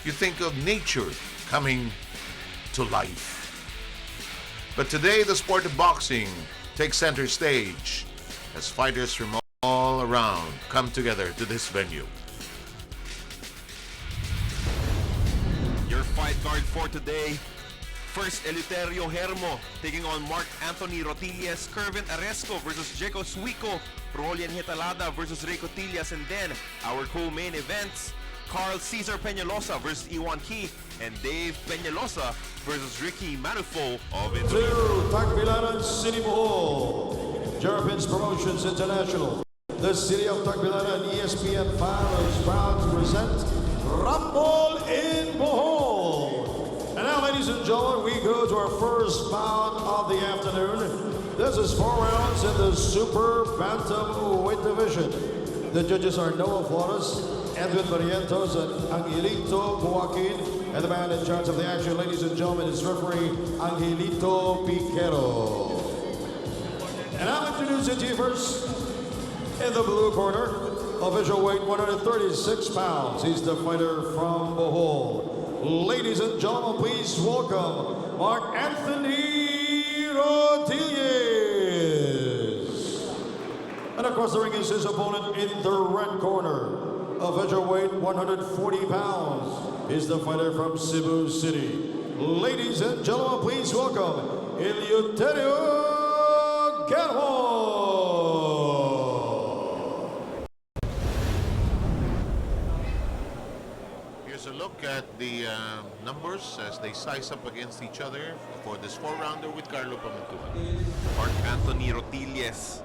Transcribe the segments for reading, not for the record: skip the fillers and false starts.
you think of nature coming to life. But today, the sport of boxing takes center stage as fighters from all around come together to this venue. Your fight card for today. First, Eleuterio Hermo taking on Mark Anthony Rotillas, Kervin Aresco versus Jeco Suico, Rolian Hitalada versus Ray Cotillas, and then our co-main events, Carl Cesar Peñalosa versus Iwan Key, and Dave Peñalosa versus Ricky Manufoe of Indonesia. To Tagbilaran City, Bohol, Jarpins Promotions International. The city of Tagbilaran ESPN 5 is proud to present Rumble in Bohol. And now, ladies and gentlemen, we go to our first bout of the afternoon. This is 4 rounds in the Super Bantamweight division. The judges are Noah Flores, Edwin Barrientos, and Angelito Joaquin. And the man in charge of the action, ladies and gentlemen, is referee Angelito Piquero. And I'll introduce you to you first. In the blue corner, official weight 136 pounds. He's the fighter from Bohol. Ladies and gentlemen, please welcome Mark Anthony Rotillas. And across the ring is his opponent in the red corner. Official weight 140 pounds. Is the fighter from Cebu City. Ladies and gentlemen, please welcome Eleuterio Hermo. Here's a look at the numbers as they size up against each other for this 4-rounder with Carlo Pamantuan. Mark Anthony Rotillas,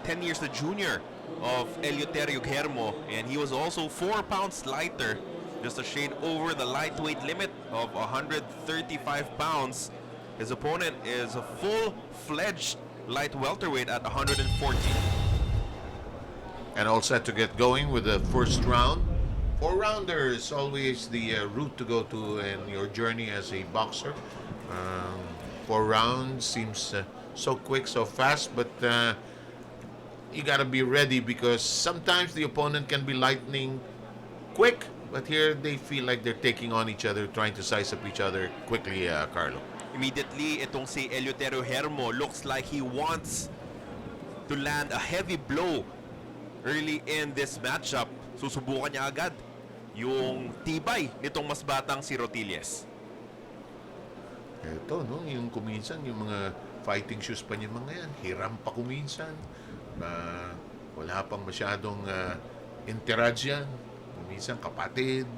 10 years the junior of Eleuterio Hermo, and he was also 4 pounds lighter, just a shade over the lightweight limit of 135 pounds. His opponent is a full-fledged light welterweight at 140. And all set to get going with the first round. 4-rounder is always the route to go to in your journey as a boxer. 4 rounds seems so quick, so fast, but you gotta be ready because sometimes the opponent can be lightning quick, but here they feel like they're taking on each other, trying to size up each other quickly, Carlo. Immediately, itong si Eleuterio Hermo looks like he wants to land a heavy blow early in this matchup. Susubukan niya agad yung tibay nitong mas batang si Rotillas. Ito, no, yung kuminsan, yung mga fighting shoes pa niya mga yan, hiram pa kuminsan. Wala pang masyadong entourage yan. Minsan kapatid,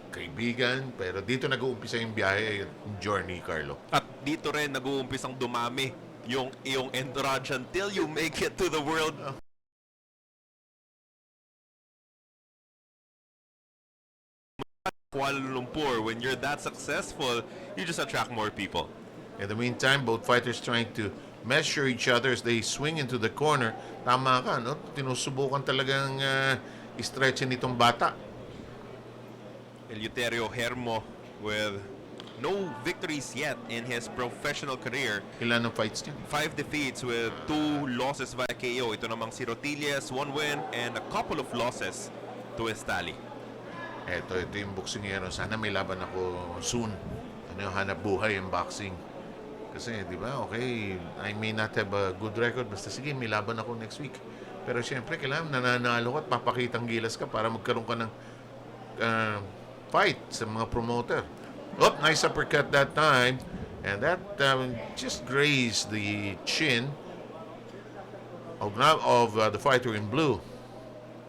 kaibigan, pero dito nag-uumpisa yung biyahe, yung journey, Carlo. At dito rin nag-uumpisang dumami yung iyong entourage until you make it to the world. Kuala Lumpur, when you're that successful, you just attract more people. In the meantime, both fighters trying to measure each other as they swing into the corner. Tama ka, no? Tinusubukan talagang stretchin itong bata. Eleuterio Hermo with no victories yet in his professional career. Ilan ang fights niya? 5 defeats with 2 losses via KO. Ito namang si Rotillas, 1 win and a couple of losses to his tally. Ito yung boksingero. Sana may laban ako soon. Ano yung hanap buhay yung boxing. Kasi, di ba, okay, I may not have a good record. Basta sige, may laban ako next week. Pero siyempre, kailangan nananalo ka at papakitang gilas ka para magkaroon ka ng fight sa mga promoter. Oh, nice uppercut that time. And that just grazed the chin of the fighter in blue.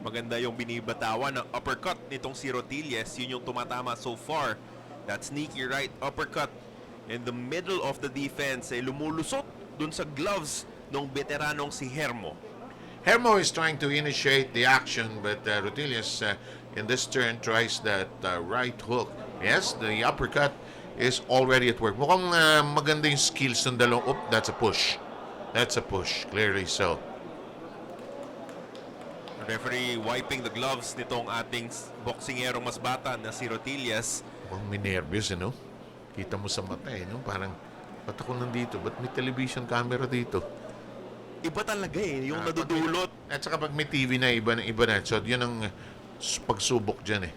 Maganda yung binibatawan ng uppercut nitong si Rotillas. Yun yung tumatama so far. That sneaky right uppercut in the middle of the defense ay lumulusot dun sa gloves ng veteranong si Hermo. Hermo is trying to initiate the action, but Rotillas in this turn tries that right hook. Yes, the uppercut is already at work. Mukhang maganda yung skills ng dalawang. Oh, that's a push. That's a push, clearly so. Referee wiping the gloves nitong ating boksingero mas bata na si Rotillas. Mukhang may nervyos, no? Kita mo sa mata, no? Parang, ba't ako nandito? Ba't may television camera dito? Iba talaga eh, yung nadudulot. At saka pag may TV na, iba na. So, yun ang pagsubok dyan eh.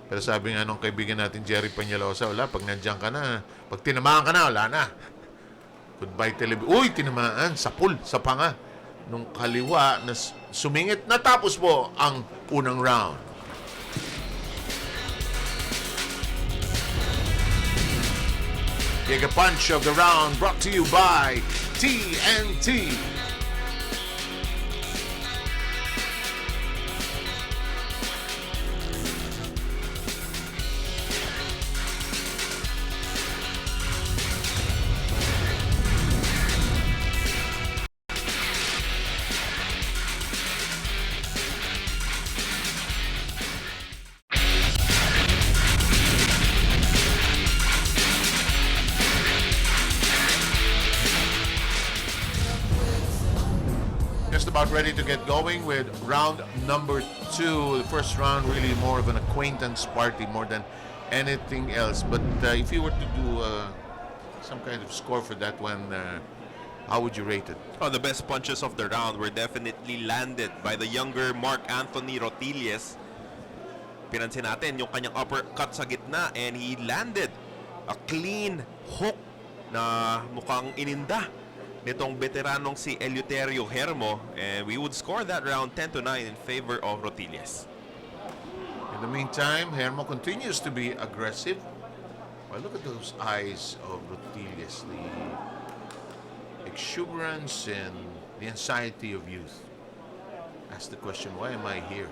Pero sabi nga nung kaibigan natin Jerry Peñalosa, wala, pag nandiyan ka na, pag tinamaan ka na, wala na. Goodbye television. Uy, tinamaan, sa pool, sa panga. Nung kaliwa na sumingit, natapos po ang unang round. Giga Punch of the Round brought to you by TNT. Just about ready to get going with round number 2. The first round really more of an acquaintance party more than anything else. But if you were to do some kind of score for that one, how would you rate it? Oh, the best punches of the round were definitely landed by the younger Mark Anthony Rotilles. Pinansin natin yung kanyang uppercut sa gitna and he landed a clean hook na mukhang ininda nitong veteranong si Eleuterio Hermo, and we would score that round 10-9 in favor of Rotilles. In the meantime, Hermo continues to be aggressive. Well, look at those eyes of Rotilles, the exuberance and the anxiety of youth. Ask the question, why am I here?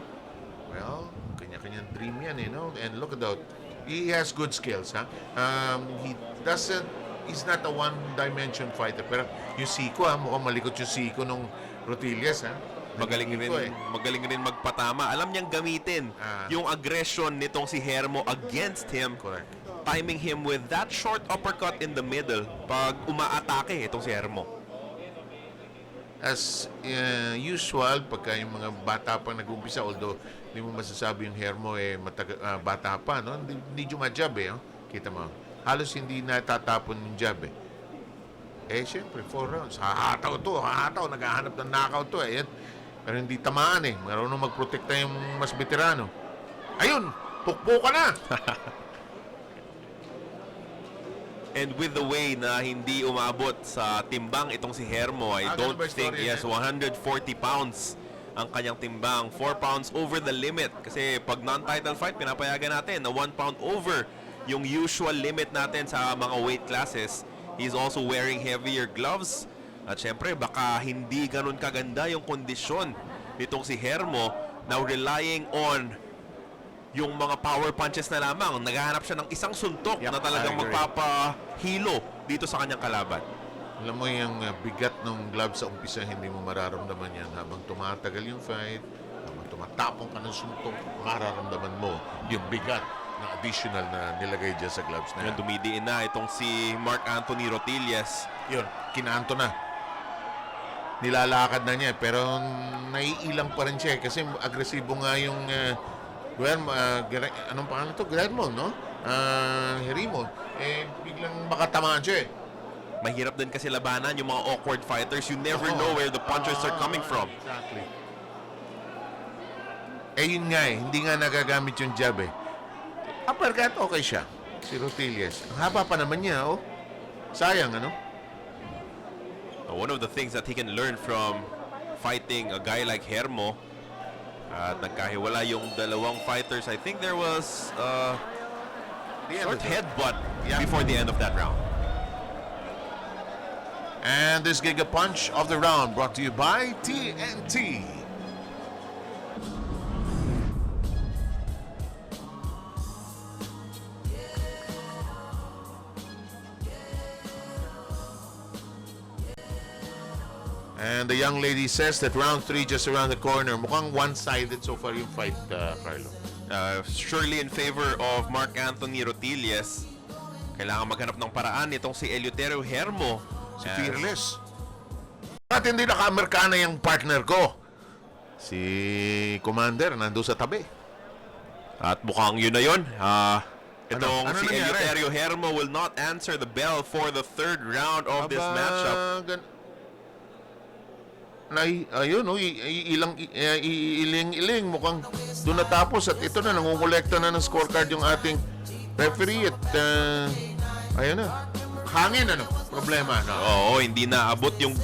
Well, kanya-kanyang dream yan, you know. And look at that. He has good skills, huh? He's not a one-dimension fighter. Pero yung siko, mukhang malikot yung siko nung Rotilles, ha? Magaling rin magpatama. Alam niyang gamitin yung aggression nitong si Hermo against him. Correct. Timing him with that short uppercut in the middle pag umaatake itong si Hermo. As usual, pagka yung mga bata pa nag-umpisa, although hindi mo masasabi yung Hermo bata pa, no? Hindi jumajab no? Kita mo. Halos hindi natatapon yung jab siyempre, 4 rounds. Hahataw, naghahanap ng knockout to Pero hindi tamaan Marunong magprotekta yung mas veterano. Ayun, pukpo ka na! And with the way na hindi umabot sa timbang itong si Hermo, I don't think, 140 pounds ang kanyang timbang. 4 pounds over the limit. Kasi pag non-title fight, pinapayagan natin na 1 pound over yung usual limit natin sa mga weight classes. He's also wearing heavier gloves. At syempre, baka hindi ganun kaganda yung kondisyon nitong si Hermo, now relying on yung mga power punches na lamang. Naghahanap siya ng isang suntok na talagang magpapahilo dito sa kanyang kalaban. Alam mo yung bigat ng gloves sa umpisa, hindi mo mararamdaman yan. Habang tumatagal yung fight, habang tumatapong ka ng suntok, mararamdaman mo yung bigat ng additional na nilagay dyan sa gloves na yan. Dumidiin na itong si Mark Anthony Rotilles. Yun, kinaanto na. Nilalakad na niya, pero naiilang pa rin siya kasi agresibo nga yung anong pangalan to? Guillermo, no? Herimo. Biglang makatamaan siya Mahirap din kasi labanan yung mga awkward fighters. You never know where the punches are coming from. Exactly. Yun nga hindi nga nagagamit yung jab uppercut, okay siya. Si Rotilles. Ang haba pa naman niya, Sayang, One of the things that he can learn from fighting a guy like Hermo, at nagkahiwala yung dalawang fighters. I think there was short headbutt before the end of that round. And this Giga Punch of the round brought to you by TNT. And the young lady says that round 3 just around the corner. Mukhang one-sided so far yung fight, Carlo. Surely in favor of Mark Anthony Rotilles. Kailangan maghanap ng paraan itong si Eleuterio Hermo. Si Fearless. At hindi naka-Amerikana yung partner ko. Si Commander nandun sa tabi. At mukhang yun na yun. Itong Ano si nangyari? Eleuterio Hermo will not answer the bell for the third round of this matchup. ayun, iiling-iling, mukhang doon natapos at ito na, nangungulekta na ng scorecard yung ating referee at ayun na, hangin problema na. Oo, hindi naabot yung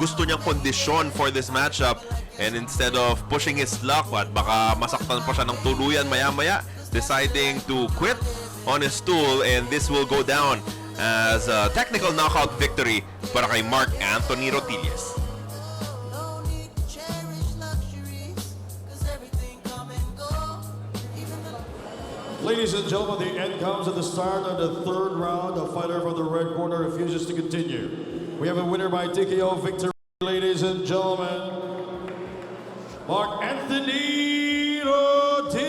gusto niyang kondisyon for this matchup. And instead of pushing his luck at baka masaktan pa siya ng tuluyan maya-maya, deciding to quit on his stool, and this will go down as a technical knockout victory para kay Mark Anthony Rotillas. Ladies and gentlemen, the end comes at the start of the third round. The fighter from the red corner refuses to continue. We have a winner by TKO victory, ladies and gentlemen. Mark Anthony Rotillas.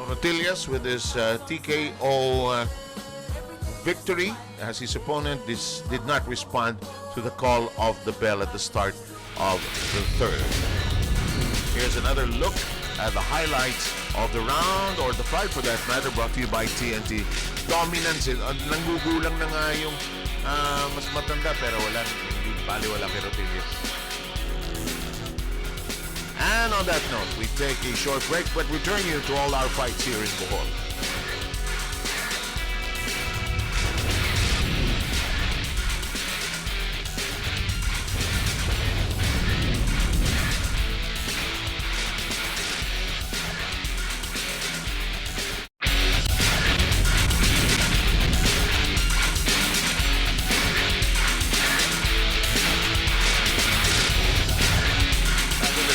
Rotillas with his TKO victory, as his opponent did not respond to the call of the bell at the start of the third. Here's another look at the highlights of the round, or the fight for that matter, brought to you by TNT. Dominance. Nanggugulang na nga yung mas matanda, pero hindi baliwala kay Rotillas. And on that note, we take a short break, but return you to all our fights here in Bohol.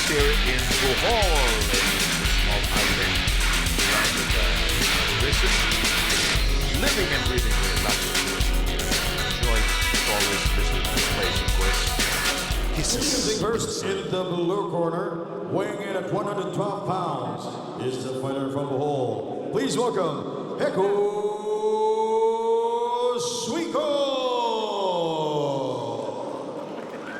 Here in Bohol, a small island surrounded by tourism, living and breathing with lots of tourism. Enjoy always visit this place, of course. Introducing first in the blue corner, weighing in at 112 pounds, is the fighter from Bohol. Please welcome Heko Suiko.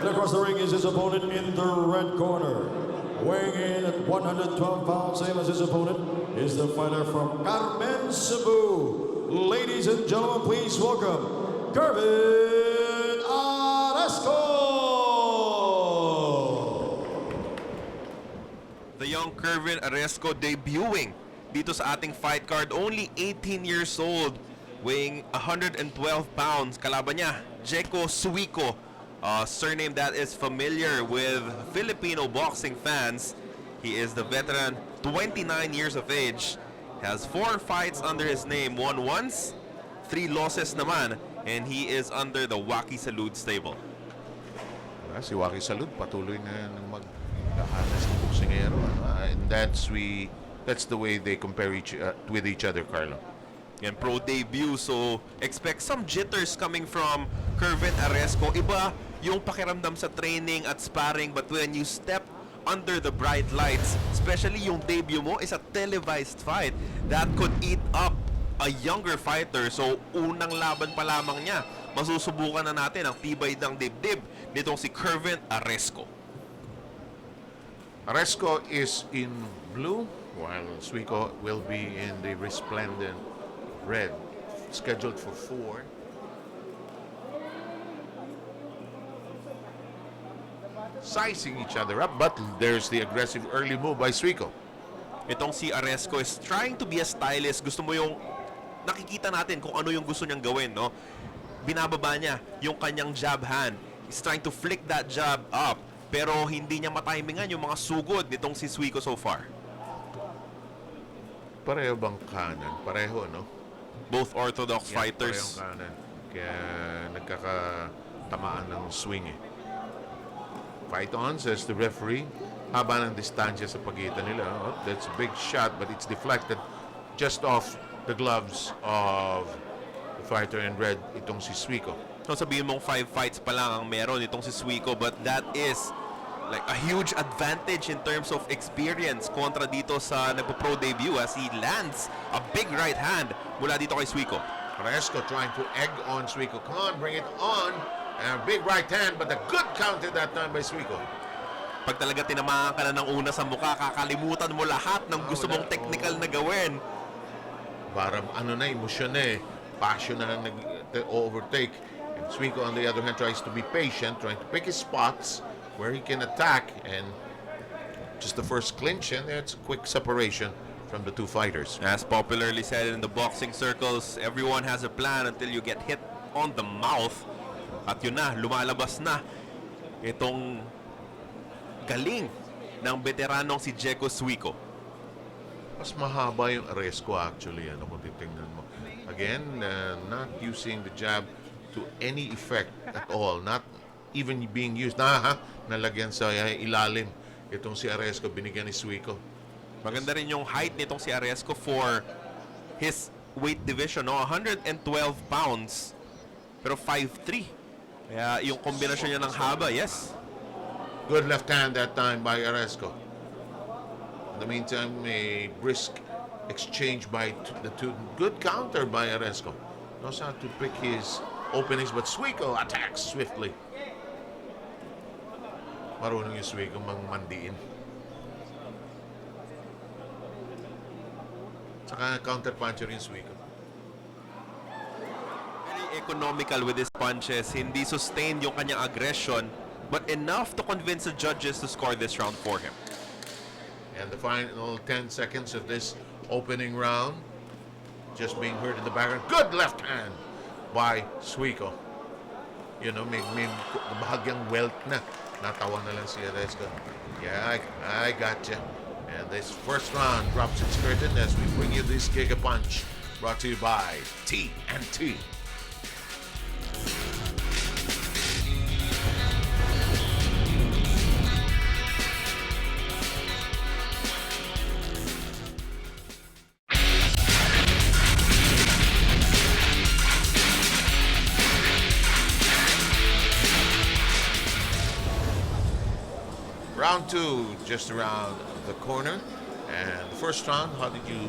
And across the ring is his opponent in the red corner. Weighing in at 112 pounds, same as his opponent, is the fighter from Carmen, Cebu. Ladies and gentlemen, please welcome Kervin Aresco. The young Kervin Aresco debuting dito sa ating fight card. Only 18 years old, weighing 112 pounds. Kalaban niya, Jeko Suiko. Surname that is familiar with Filipino boxing fans. He is the veteran, 29 years of age, has 4 fights under his name, won once, 3 losses naman, and he is under the Waki Salud stable. Si Waki Salud patuloy na magkahanas ng boksingero. And that's the way they compare with each other, Carlo. And pro debut, so expect some jitters coming from Kervin Aresco. Iba yung pakiramdam sa training at sparring, but when you step under the bright lights, especially yung debut mo is a televised fight, that could eat up a younger fighter. So unang laban pa lamang niya, masusubukan na natin ang tibay ng dibdib nitong si Kervin Aresco. Aresco is in blue, while Suiko will be in the resplendent red, scheduled for 4. Sizing each other up, but there's the aggressive early move by Suiko. Itong si Aresco is trying to be a stylist. Gusto mo yung nakikita natin kung ano yung gusto niyang gawin, no? Binababa niya yung kanyang jab hand. He's trying to flick that jab up, pero hindi niya matimingan yung mga sugod nitong si Suiko so far. Pareho bang kanan? Pareho, no? Both orthodox fighters. Parehong kanan. Kaya nagkakatamaan ng swing eh. Fight on, says the referee. Haba ng distansya sa pagitan nila. Oh, that's a big shot, but it's deflected just off the gloves of the fighter in red, itong si Suiko. So sabihin mong 5 fights pa lang ang meron itong si Suiko, but that is like a huge advantage in terms of experience kontra dito sa nagpo-pro debut as he lands a big right hand mula dito kay Suiko. Aresco trying to egg on Suiko. Come on, bring it on. And a big right hand, but a good counter that time by Suiko. Pag talaga tinamaan ka na ng una sa mukha, kakalimutan mo lahat ng gusto mong technical na gawin. Parang emosyon na eh. Passion na nag-overtake. And Suiko, on the other hand, tries to be patient, trying to pick his spots where he can attack, and just the first clinch, and it's a quick separation from the two fighters. As popularly said in the boxing circles, everyone has a plan until you get hit on the mouth. At yun na, lumalabas na itong galing ng veteranong si Jeko Suiko. Mas mahaba yung Aresco actually, ano kung titingnan mo. Again, not using the jab to any effect at all, not even being used. Nalagyan sa ilalim itong si Aresco, binigyan ni Suiko. Maganda rin yung height nitong si Aresco for his weight division, no? 112 pounds, pero 5'3". Kaya yung kombinasyon niya ng haba, yes. Good left hand that time by Aresco. In the meantime, a brisk exchange by the two. Good counter by Aresco. Knows how to pick his openings, but Suiko attacks swiftly. Marunong yung Suiko mandiin. Saka counter-puncher yung Suiko. Very economical with his punches. Hindi sustained yung kanyang aggression, but enough to convince the judges to score this round for him. And the final 10 seconds of this opening round, just being heard in the background. Good left hand by Suiko. You know, may bahagyang welt na. Natawa na lang si Aresco. Yeah, I got you. And this first round drops its curtain as we bring you this Giga Punch, brought to you by TNT. Round two, just around the corner. And the first round, how did you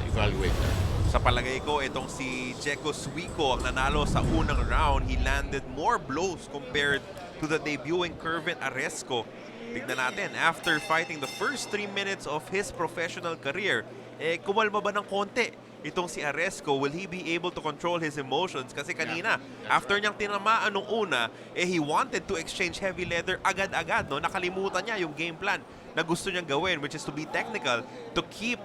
evaluate that? Sa palagay ko, itong si Jeko Suiko ang nanalo sa unang round. He landed more blows compared to the debuting Kervin Aresco. Tignan natin, after fighting the first 3 minutes of his professional career, kumalma ba ng konti itong si Aresco? Will he be able to control his emotions? Kasi kanina, after niyang tinamaan nung una, he wanted to exchange heavy leather agad-agad. No? Nakalimutan niya yung game plan na gusto niyang gawin, which is to be technical, to keep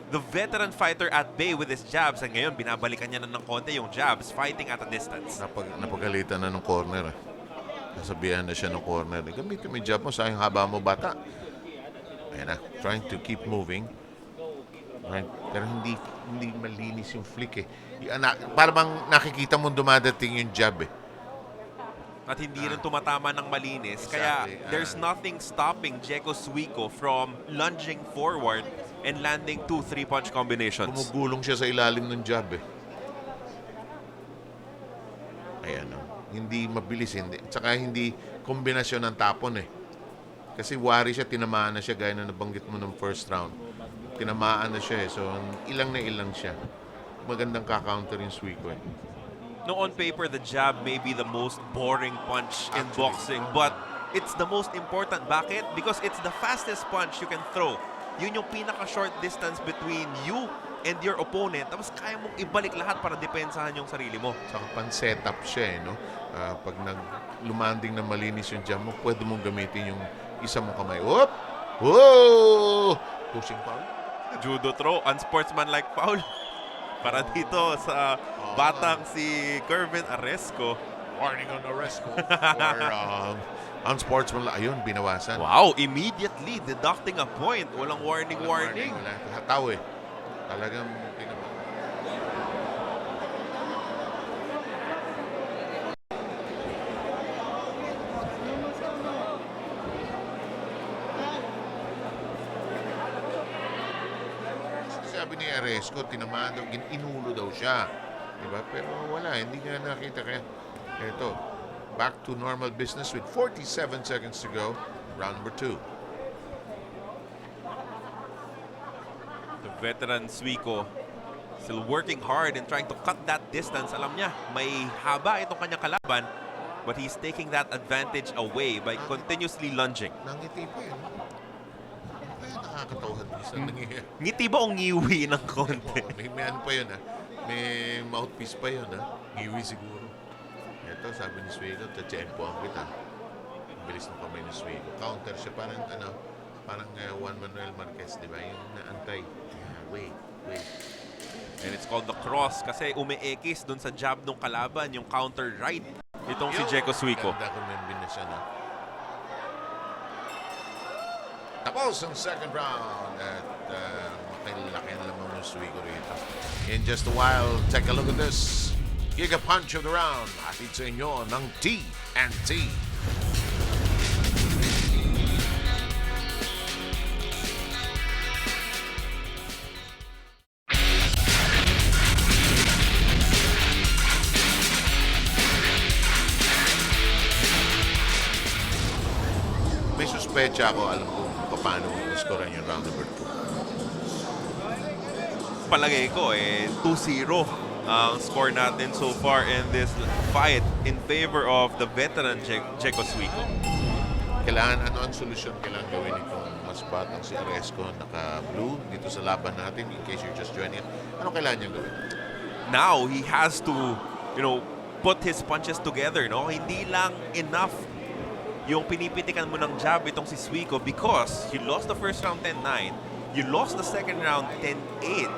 the veteran fighter at bay with his jabs. And ngayon, binabalikan niya na ng konti yung jabs, fighting at a distance. Napagalitan na ng corner. Nasabihan na siya ng corner. Gamitin mo yung jab mo, sayang haba mo, bata. Ayan na, trying to keep moving. Right? Pero hindi malinis yung flick eh. Para bang nakikita mo dumadating yung jab eh. At hindi rin tumatama ng malinis. Exactly. Kaya there's nothing stopping Jeko Suiko from lunging forward and landing 2 3-punch combinations. Gumugulong siya sa ilalim ng jab eh. Ayan o. Hindi mabilis. Tsaka hindi kombinasyon ng tapon eh. Kasi wari siya, tinamaan na siya gaya na nabanggit mo ng first round. Tinamaan na siya eh. So ilang na ilang siya. Magandang ka-counter yung Suiko eh. No, on paper, the jab may be the most boring punch in boxing, but it's the most important. Bakit? Because it's the fastest punch you can throw. Yun yung pinaka-short distance between you and your opponent. Tapos kaya mong ibalik lahat para depensahan yung sarili mo. Saka pan-setup siya eh, no? Pag lumanding na malinis yung jab mo, pwede mong gamitin yung isa mong kamay. Whoop! Whoa! Pushing foul. Judo throw, unsportsmanlike foul. Para dito sa batang si Kervin Aresco. Warning on Aresco for unsportsmanlike. Ayun, binawasan. Wow, immediately deducting a point. Walang warning. Wala. Hataw eh. Talagang pinabalik. Sabi ni Aresco, tinamaan daw, inulo daw siya. Diba? Pero wala, hindi nga nakita. Kaya ito, back to normal business with 47 seconds to go. Round number 2. The veteran Suiko still working hard and trying to cut that distance. Alam niya, may haba itong kanyang kalaban, but he's taking that advantage away by continuously lunging. Nangiti pa yun. Kaya nakakatawad isa nangyayari. Ngiti ba o ngiwi ng konti? May ano pa yun ha. May mouthpiece pa yun ha. Ngiwi siguro. Ito rito, sabi ni Suico, tatsempoan kita. Bilis ng kamay ni Suico. Counter siya, parang Juan Manuel Marquez, di ba? Yung naantay. Yeah, wait. And it's called the cross kasi umiekis dun sa jab ng kalaban, yung counter right. Itong si Jeko Suico. Ganda kung combination, no? Tapos ang second round at makilaki na lamang ng Suico rito. In just a while, take a look at this. Giga punch of the round. Hatid sa inyo ng TNT. May suspecha ako, alam ko paano score yung round number 2. Palagay ko 2-0 ang score natin so far in this fight in favor of the veteran Jeko Suico. Kailangan, ano ang solusyon kailangan gawin itong mas batang si Aresco, naka-blue dito sa laban natin, in case you're just joining it. Ano kailangan niya gawin? Now he has to, put his punches together, no? Hindi lang enough yung pinipitikan mo ng jab itong si Suico because you lost the first round 10-9, you lost the second round 10-8.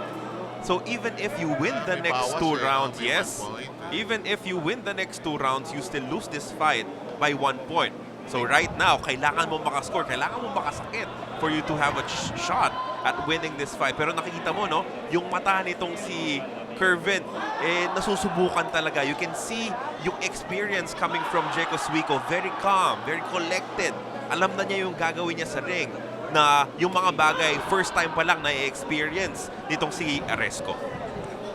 So even if you win the next 2 rounds, yes, even if you win the next 2 rounds, you still lose this fight by 1 point. So right now, kailangan mo makascore, kailangan mo makasakit for you to have a shot at winning this fight. Pero nakikita mo, no, yung mata nitong si Kervin, nasusubukan talaga. You can see yung experience coming from Jeko Suico. Very calm, very collected. Alam na niya yung gagawin niya sa ring na yung mga bagay, first time pa lang na-experience nitong si Aresco.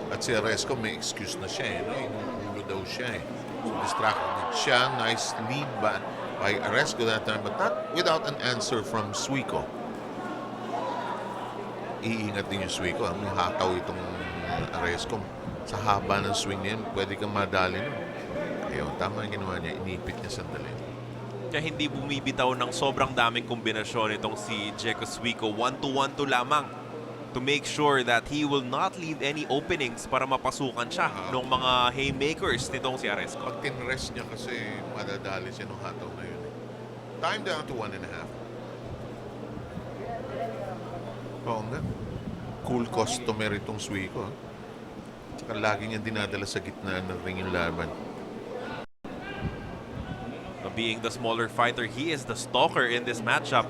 At si Aresco may excuse na siya, no? Inuulo daw siya, So distracted siya. Nice lead by Aresco that time, but not without an answer from Suico. Iingat din yung Suico. May hataw itong Aresco. Sa haba ng swing niya, pwede kang madali nun. Ayun, tama yung ginawa niya. Inipit niya sandali. Kaya hindi bumibitaw ng sobrang daming kombinasyon itong si Jeko Suico. 1-2-1-2 lamang to make sure that he will not leave any openings para mapasukan siya ng mga haymakers nitong si Aresco. Pag tinrest niya kasi madadali siya ng hataw na yun. Time down to 1.5. Oo nga. Cool customer itong Suico. Tsaka lagi niya dinadala sa gitna ng ring yung laban. Being the smaller fighter, he is the stalker in this matchup.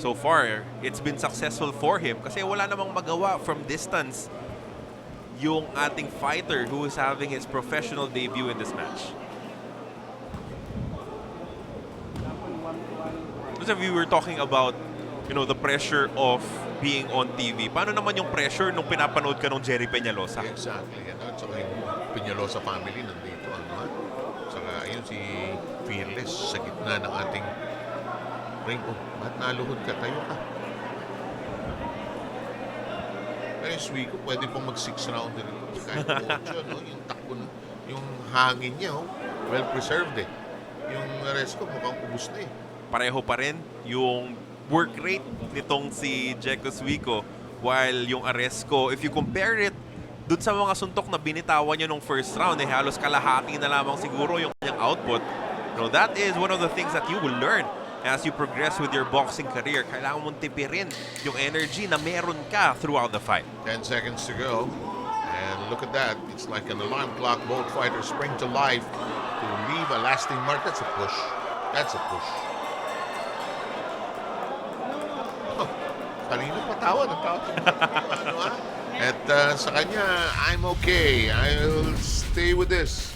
So far, it's been successful for him kasi wala namang magawa from distance yung ating fighter who is having his professional debut in this match. Because we were talking about, the pressure of being on TV. Paano naman yung pressure nung pinapanood ka ng Jerry Peñalosa? Exactly. At saka yung Peñalosa family nandito. Saka yun si Fearless sa gitna ng ating ring. Oh, ba't naluhod ka? Tayo ka. Pero Suico, pwede pong mag-6 round rin ito. Kahit 8, no? Yung takbo, yung hangin niya, well-preserved Yung Aresco, mukhang ubus na Pareho pa rin yung work rate nitong si Jeko Suico, while yung Aresco, if you compare it dun sa mga suntok na binitawan niya nung first round, halos kalahati na lamang siguro yung kanyang output. That is one of the things that you will learn as you progress with your boxing career. Kailangan mong tipirin yung energy na meron ka throughout the fight. 10 seconds to go. And look at that. It's like an alarm clock. Both fighters spring to life to leave a lasting mark. That's a push. That's a push. Kanina patawa. At sa kanya, I'm okay. I'll stay with this.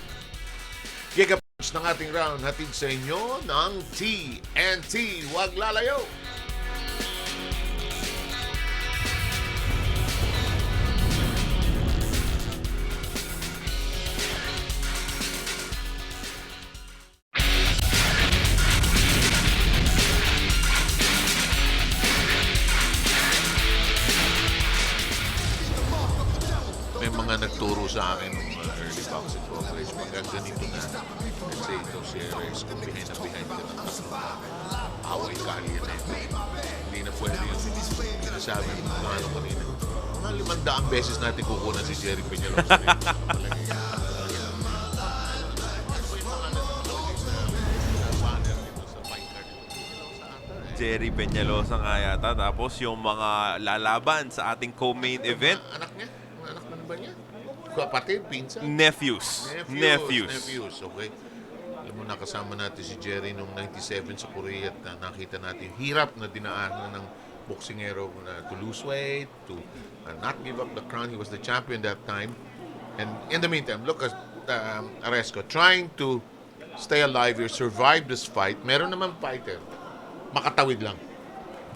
Giga punch ng ating round. Hatid sa inyo ng TNT. Huwag lalayo. May mga nagturo sa akin ng mga early boxing coverage. Pagka ganito na, let's say ito si Aresco, behind ka na away kalye na ito. Hindi na pwede yung sinasabi mo kung ano kanina. Mga 500 beses natin kukunan si Jerry Peñalosa. Ano ba yung mga Jerry Peñalosa nga yata. Tapos yung mga lalaban sa ating co-main event, Anak niya? Anak na ba niya? Kapatid, pinsan? nephews. Nephews, okay. Alam mo, nakasama natin si Jerry noong 97 sa Korea at nakita natin yung hirap na dinaanan ng boksingero na to lose weight, to not give up the crown. He was the champion that time. And in the meantime, look at Aresco trying to stay alive here, survive this fight. Meron naman fighter. Makatawid lang.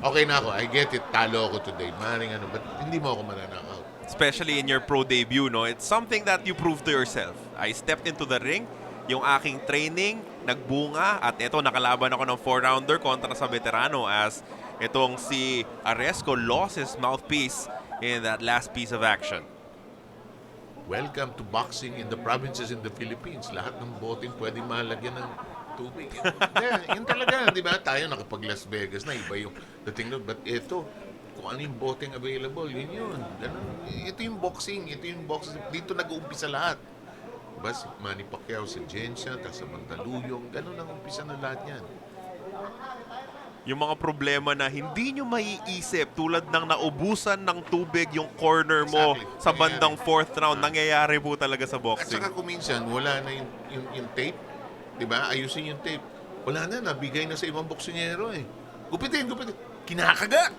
Okay na ako. I get it. Talo ako today. Maring ano, but hindi mo ako mananakaw. Especially in your pro debut, no? It's something that you prove to yourself. I stepped into the ring, yung aking training, nagbunga, at ito, nakalaban ako ng 4-rounder kontra sa veterano as itong si Aresco lost his mouthpiece in that last piece of action. Welcome to boxing in the provinces in the Philippines. Lahat ng boting pwedeng mahalagyan ng tubig. Yun talaga, di ba? Tayo nakapag-Las Vegas na, iba yung dating doon. But ito, kung ano yung boting available, yun. Ganun. Ito yung boxing. Dito nag-uumpisa lahat. Diba? Si Manny Pacquiao, si Jensha, tapos sa Mandaluyong. Ganun ang umpisa na lahat yan. Yung mga problema na hindi nyo maiisip tulad ng naubusan ng tubig yung corner mo Exactly. sa bandang 4th round, nangyayari po talaga sa At boxing. saka kung minsan, wala na yung tape. Diba? Ayusin yung tape. Wala na, nabigay na sa ibang boksingero eh. Gupitin. Kinakagat.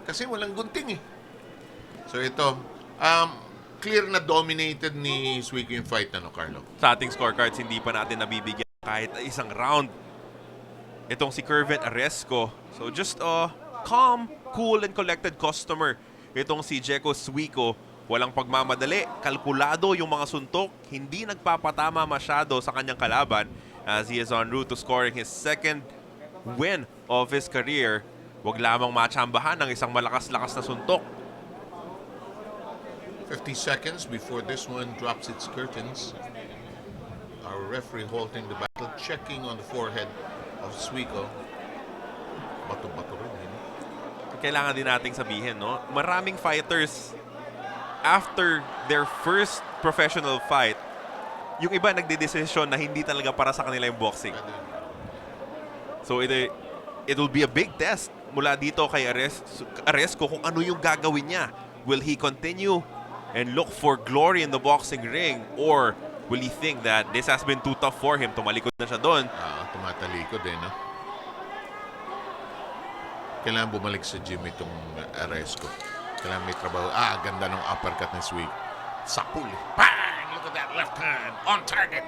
Kasi walang gunting eh. So ito, clear na dominated ni Suico yung fight na, no, Carlo? Sa ating scorecards, hindi pa natin nabibigyan kahit isang round itong si Kervin Aresco. So just a calm, cool, and collected customer. Itong si Jeko Suico, walang pagmamadali, kalkulado yung mga suntok, hindi nagpapatama masyado sa kanyang kalaban as he is en route to scoring his second win of his career. Huwag lamang matsambahan ng isang malakas-lakas na suntok. 50 seconds before this one drops its curtains. Our referee halting the battle, checking on the forehead of Suico. Bato-bato rin, eh. Kailangan din nating sabihin, no? Maraming fighters after their first professional fight, yung iba nagde-decision na hindi talaga para sa kanila yung boxing. So it will be a big test mula dito kay Aresco kung ano yung gagawin niya. Will he continue and look for glory in the boxing ring, or will he think that this has been too tough for him? Tumalikod na siya doon. Tumatalikod eh, no? Kailangan bumalik sa gym itong Aresco. Kailangan may trabaho. Ganda ng uppercut ni Suico. Sapul. Bang! Look at that left hand. On target.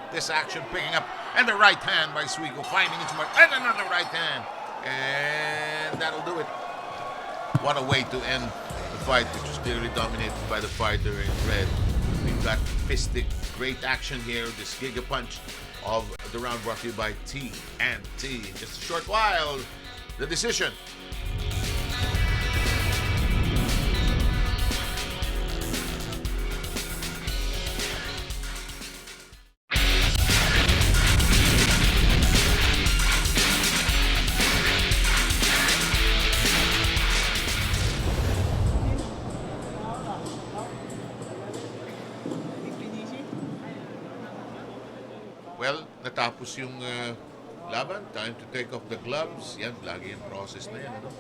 This action picking up. And the right hand by Suico. Finding its mark. And another right hand. And that'll do it. What a way to end the fight, which was clearly dominated by the fighter in red. We've got fistic, great action here. This Giga Punch of the round brought to you by T&T. In just a short while, the decision. Well, natapos yung laban. Time to take off the gloves. Yan, lagi yung process na yan. Ano?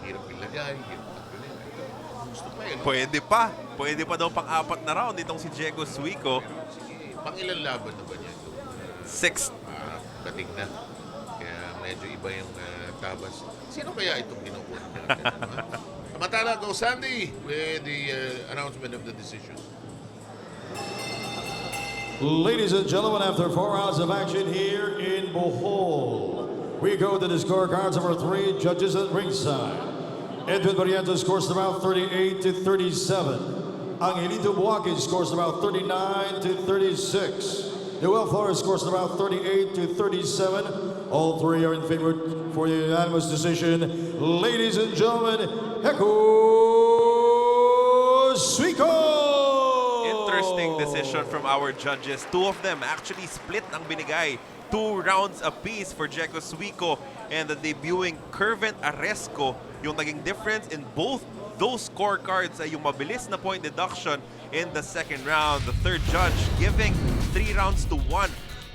Hirap ilagay, hirap tanggalin. Gusto pa yun. Pwede pa daw pang-apat na round itong si Jeko Suico. Sige, pang-ilan laban na ba niya ito? 6th. Dating na. Kaya medyo iba yung tabas. Sino kaya itong kinukuha natin? Samantala, go Sandy with the announcement of the decision. Ladies and gentlemen, after 4 rounds of action here in Bohol, we go to the scorecards of our 3 judges at ringside. Edwin Barrientos scores about 38-37. Angelito Buaque scores about 39-36. Noel Flores scores about 38-37. All 3 are in favor for the unanimous decision. Ladies and gentlemen, Jeko Suico! Interesting decision from our judges. 2 of them actually split ang binigay. 2 rounds apiece for Jeko Suico and the debuting Kervin Aresco. Yung naging difference in both those scorecards ay yung mabilis na point deduction in the second round. The third judge giving 3 rounds to 1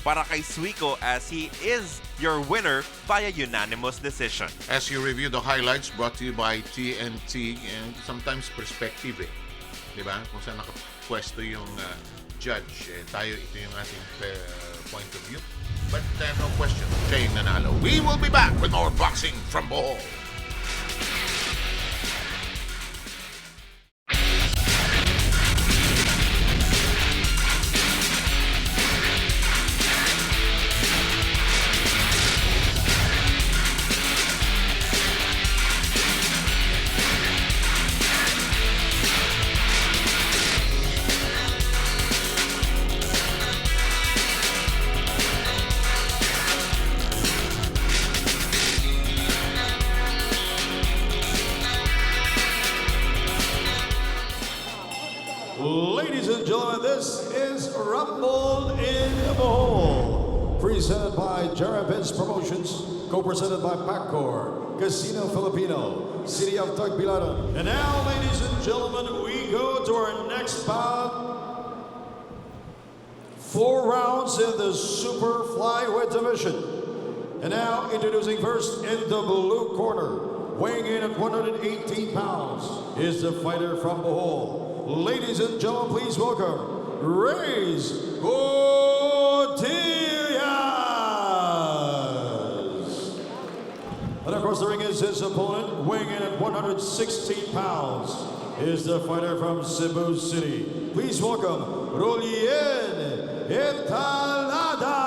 para kay Suiko as he is your winner via unanimous decision. As you review the highlights brought to you by TNT, and sometimes perspective Diba? Kung saan nakapwesto yung judge, tayo ito yung ating point of view. But no question, siya yung nanalo. We will be back with more boxing from Bohol. Ladies and gentlemen, this is Rumble in Bohol, presented by Jarabins Promotions, co-presented by Pacor, Casino Filipino, City of Tagbilaran. And now, ladies and gentlemen, we go to our next bout. 4 rounds in the super flyweight division. And now, introducing first in the blue corner, weighing in at 118 pounds, is the fighter from Bohol. Ladies and gentlemen, please welcome Reyes Cotillas. And across the ring is his opponent, weighing in at 116 pounds, is the fighter from Cebu City. Please welcome Rolien Entalada.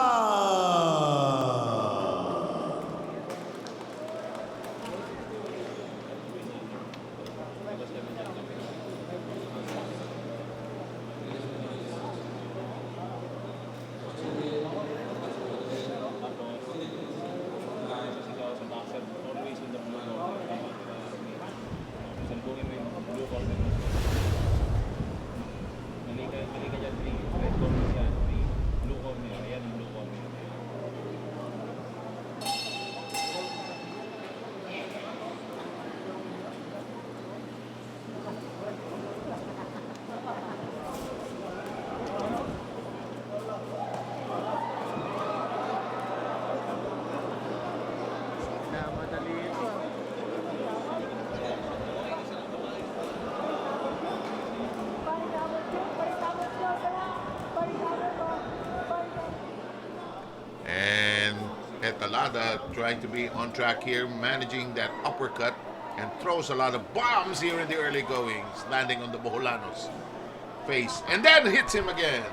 Talada trying to be on track here, managing that uppercut, and throws a lot of bombs here in the early goings, landing on the Boholanos' face, and then hits him again.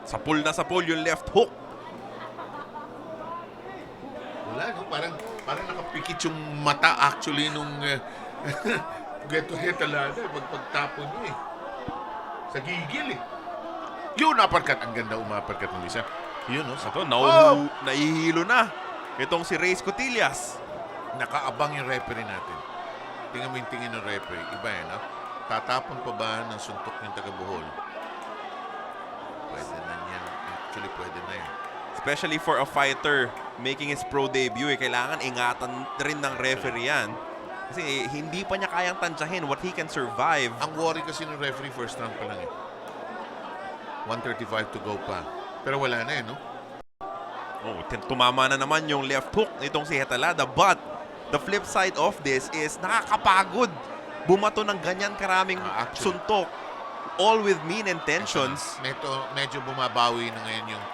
Sapul na sapul yung left hook. Wala, no? Parang nakapikit yung mata actually nung get to hit Talada pagtapon niya sa gigil Yun, uppercut. Ang ganda umappercut ng isa. Yun, no? Ito, naihilo na. Itong si Reyes Cotillas. Nakaabang yung referee natin. Tingnan mo yung tingin ng referee. Iba yan, no? Tatapon pa ba ng suntok yung taga-Bohol? Pwede na yan. Actually, pwede na yan. Especially for a fighter making his pro debut, kailangan ingatan rin ng referee yan. Kasi hindi pa niya kayang tansyahin what he can survive. Ang worry kasi ng referee, first round pa lang 135 to go pa. Pero wala na no? Oh, tumama na naman yung left hook nitong si Hetalada. But the flip side of this is nakakapagod bumato ng ganyan karaming suntok. All with mean intentions. Medyo bumabawi na ngayon yung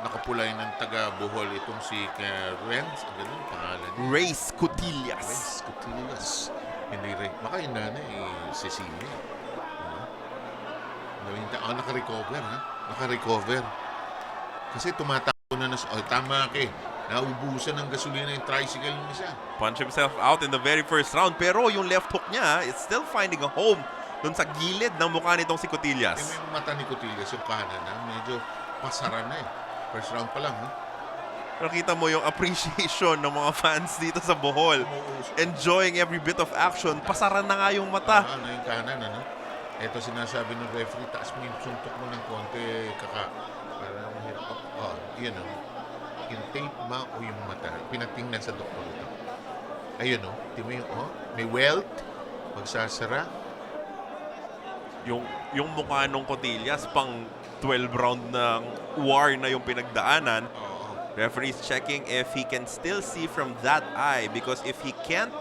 nakapulay ng taga-Bohol itong si Renz. Ang ganun pangalan niya. Reyes Cotillas. Reyes Cotillas. Hindi rin. Baka yung nanay, Cecilia. Naka-recover, ha? Naka-recover. Kasi tumatakbo na tama naubusan ng gasolina yung tricycle ng isa. Punch himself out in the very first round. Pero yung left hook niya, it's still finding a home dun sa gilid ng mukha nitong si Cotillas. Yung mata ni Cotillas, yung kanan, medyo pasara na First round pa lang, Pero kita mo yung appreciation ng mga fans dito sa Bohol. Enjoying every bit of action. Pasara na nga yung mata. Yung kanan, Ito sinasabi ng referee, taas mo yung suntok mo ng konti, para yun yung tape ba o yung mata, pinatingnan sa doktor ito. Ayun di mo yung, may welt, magsasara. Yung mukha nung Cotillas, pang 12-round ng war na yung pinagdaanan. Oo. Referee's checking if he can still see from that eye, because if he can't,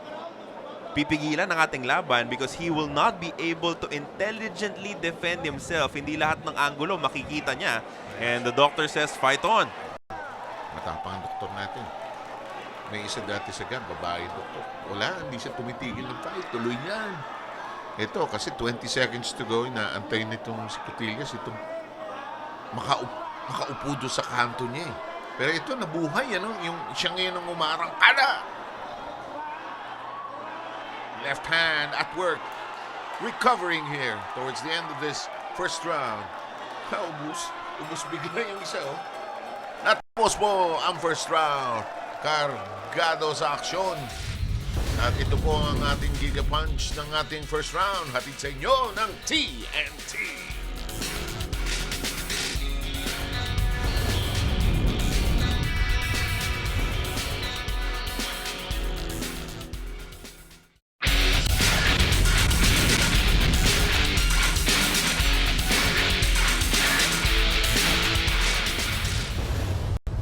pipigilan ang ating laban because he will not be able to intelligently defend himself. Hindi lahat ng angulo makikita niya. And the doctor says, fight on. Matapang ang doktor natin. May isa dati sa gan, babae doktor. Wala, hindi siya tumitigil ng fight. Tuloy niyan. Ito, kasi 20 seconds to go, inaantay nitong si Cotillas, itong makaupo doon sa kanto niya eh. Pero ito, nabuhay, ano? Yung siya ngayon ang umarangkada. Left hand at work. Recovering here towards the end of this first round. Ubus bigla yung isa, oh. Natapos po ang first round. Kargado sa aksyon. At ito po ang ating Giga Punch ng ating first round. Hatid sa inyo ng TNT.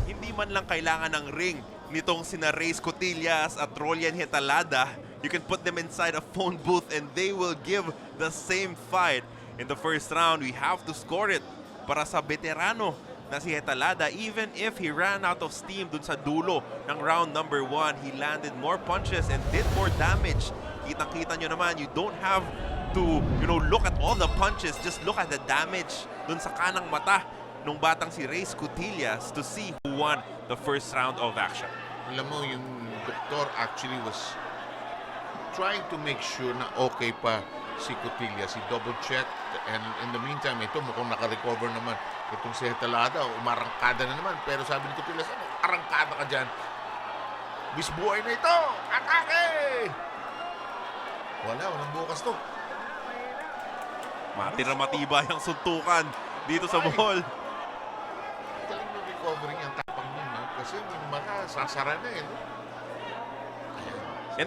Hindi man lang kailangan ng ring nitong sina Reyes Cotillas at Rolian Hetalada. You can put them inside a phone booth and they will give the same fight. In the first round, we have to score it para sa veterano na si Hetalada. Even if he ran out of steam dun sa dulo ng round number 1, he landed more punches and did more damage. Kitang-kita nyo naman, you don't have to, look at all the punches. Just look at the damage dun sa kanang mata nung batang si Reyes Cotillas to see who won the first round of action. Alam mo, yung doktor actually was trying to make sure na okay pa si Cotillas. He double-checked and in the meantime, ito mukhang naka-recover naman. Itong si Hetalada, umarangkada na naman. Pero sabi ni Cotillas, arangkada ka dyan. Bisbuhay na ito! Atake! Walang bukas to. Matira-matibay ang suntukan dito sa Bohol. Galing mo recovering ang tapang niya, no? Kasi yung mata, sasara na eh, no? And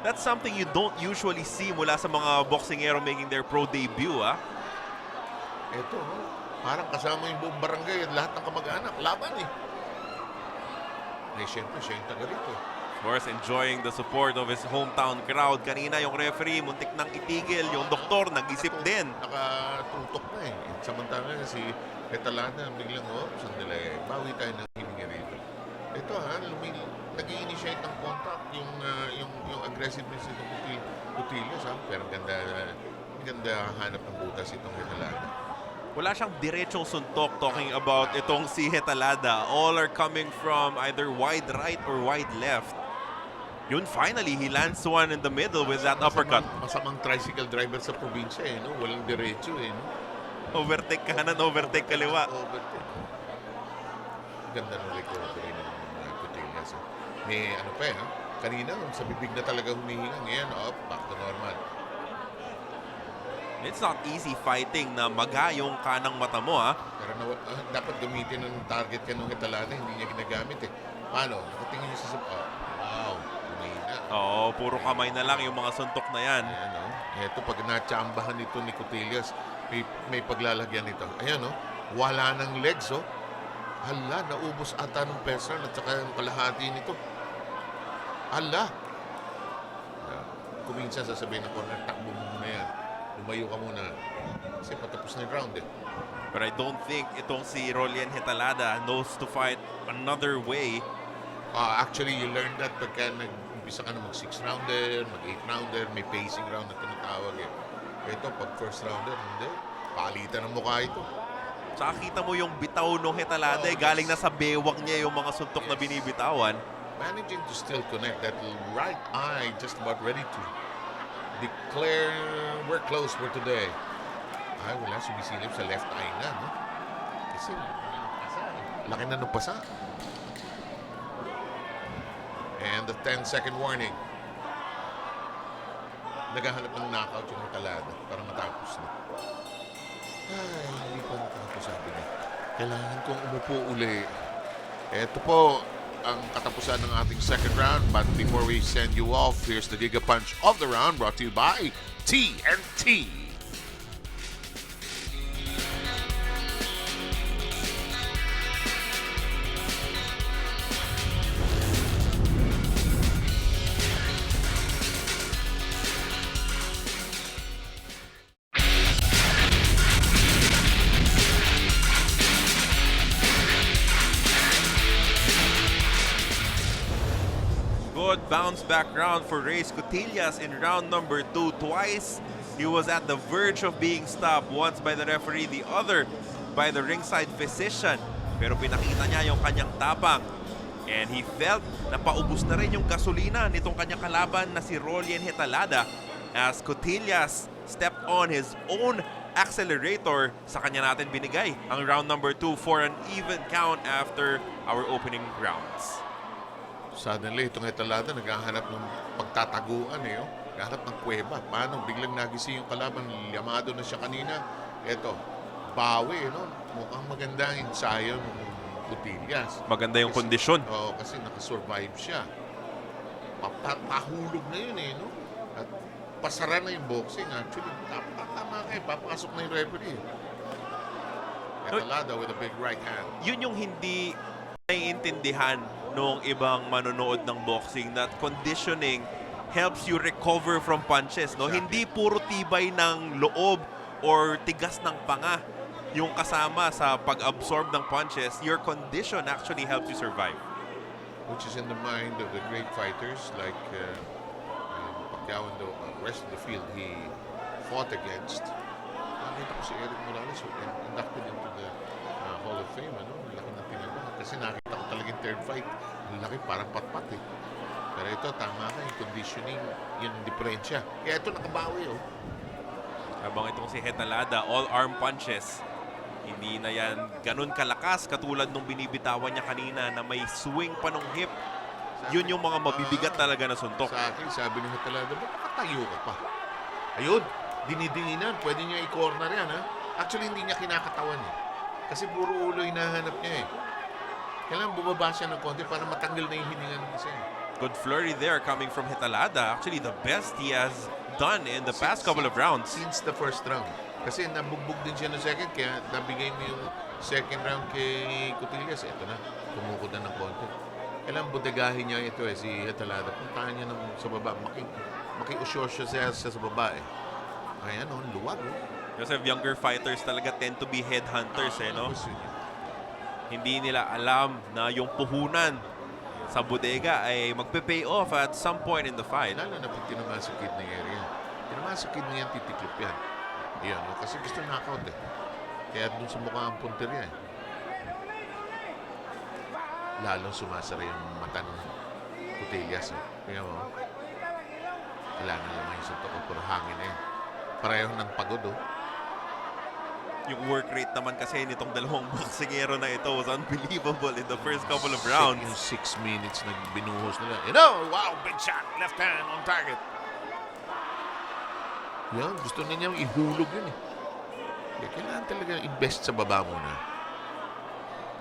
that's something you don't usually see mula sa mga boksingero making their pro debut, ah. Ito, no? Parang kasama yung buong barangay at lahat ng kamag-anak. Laban eh. Eh, syempre, siya yung taga rito. Of course, enjoying the support of his hometown crowd. Kanina yung referee, muntik nang itigil. Yung doktor, nag-isip din. Nakatutok na eh. Samantala si Hetalada, biglang, sandali, bawi tayo ng hininga rito. Ito nag-i-initiate ng contact, yung aggressiveness itong Cotillas, ha? Pero ganda hanap ng butas itong Hetalada. Wala siyang diretsong suntok talking about itong si Hetalada. All are coming from either wide right or wide left. Yun, finally, he lands one in the middle with that uppercut. Masamang tricycle driver sa probinsya eh, no? Walang diretso eh, no? Overtake kanan, overtake kaliwa. Overtake. Ganda ng recovery ng Cotillas. May ano pa eh, ha? Kanina, sa bibig na talaga humihinga. Ngayon, back to normal. It's not easy fighting na maga yung kanang mata mo, ha? Pero dapat gamitin ng target ka nung Hetalada, hindi niya ginagamit eh. Paano? Nakatingin niya sa wow, humihina. Oo, puro kamay na lang yung mga suntok na yan. Ayan, no? Ito, pag natsambahan nito ni Cotillas, may paglalagyan nito. Ayan, no? Wala ng legs, oh. Hala, naubos ata ng person at saka yung kalahati nito. Hala. Kung minsan sasabihin ako, takbo mo muna yan. Lumayo ka muna. Kasi patapos na yung round eh. But I don't think itong si Rolian Hetalada knows to fight another way. Actually, you learn that pagka nag-umpisa ka na mag-6-rounder, mag-8-rounder, may pacing round na tinatawag eh. Ito, pag first-rounder, hindi. Palitan ng mukha ito. Saka kita mo yung bitaw nung Hetalada, galing na sa bewang niya yung mga suntok na binibitawan. Managing to still connect that right eye, just about ready to declare we're closed for today. Ay, wala, sumisilip sa left eye na, no? Kasi, laki na ng pasa. And the 10-second warning. Naghahanap ng knockout yung Hetalada para matapos na. Ay, hindi pa natapos, sabi niya. Kailangan kong umupo uli. Ito po ang katapusan ng ating second round. But before we send you off, here's the Giga Punch of the round brought to you by TNT. bounce back round for Reyes Cotillas in round number 2. Twice, he was at the verge of being stopped. Once by the referee, the other by the ringside physician. Pero pinakita niya yung kanyang tapang. And he felt na paubos na rin yung gasolina nitong kanyang kalaban na si Rolien Hetalada as Cotillas stepped on his own accelerator. Sa kanya natin binigay ang round number 2 for an even count after our opening rounds. Suddenly, itong Hetalada naghahanap ng pagtataguan eh. Oh. Naghahanap ng kuweba. Paano? Biglang nagising yung kalaban. Yamado na siya kanina. Eto, bawi, no? Mukhang maganda ang ensayo ng Cotillas. Maganda yung kondisyon. Oo, kasi nakasurvive siya. Pahulog na yun eh, no? At pasara na yung boxing. Actually, tama kayo. Papasok na yung referee. Hetalada with a big right hand. Yun yung hindi naiintindihan nung ibang manonood ng boxing, that conditioning helps you recover from punches, no? Exactly. Hindi puro tibay ng loob or tigas ng panga yung kasama sa pag-absorb ng punches. Your condition actually helps you survive. Which is in the mind of the great fighters like Pacquiao and the rest of the field he fought against. Nakita ko si Eric Morales inducted into the Hall of Fame. Ano? Laki ng tinagong. Kasi nakita ko talagang third fight. Laki, parang patpat eh. Pero ito, tama ka, yung conditioning, yung diferensya. Kaya ito nakabawi oh. Habang itong si Hetalada, all-arm punches, hindi na yan ganun kalakas katulad nung binibitawan niya kanina na may swing pa nung hip. Yun yung mga mabibigat talaga na suntok. Sa akin, sabi ni Hetalada, ba't nakatayo ka pa? Ayun, dinidinginan. Pwede niya i-corner yan, ha? Actually, hindi niya kinakatawan eh. Kasi puro ulo hinahanap niya eh. Kailangan bumaba siya ng konti para matanggal na yung hininga ng isa. Good flurry there coming from Hetalada. Actually, the best he has done in the past couple of rounds. Since the first round. Kasi nabugbog din siya ng second, kaya nabigay mo yung second round kay Cotillas. Ito na, tumukod na ng konti. Kailangan budegahin niya ito eh, si Hetalada. Puntahan niya sa baba. Makiusyosyo siya sa baba eh. Kaya no, luwag oh. Kasi younger fighters talaga tend to be headhunters eh, no? Hindi nila alam na yung puhunan sa bodega ay magpe-pay off at some point in the fight. Lalo na pag tinamasakid na area. Tinamasakid na yan, titiklop yan. Ayan, no? Kasi gusto knockout eh. Kaya dun sa mukha ang punteriya eh. Lalong sumasara yung mata ng Cotillas eh. Kaya mo, wala na naman yung suntok ko, puro hangin na yan. Pareho ng pagod oh. Yung work rate naman kasi nitong dalawang boksingero na ito was unbelievable in the first couple of rounds. Yung 6 minutes na binuhos nila. You know, wow, big shot. Left hand on target. Yan, gusto na niyang ihulog yun eh. Kaya kailangan talaga invest sa baba muna.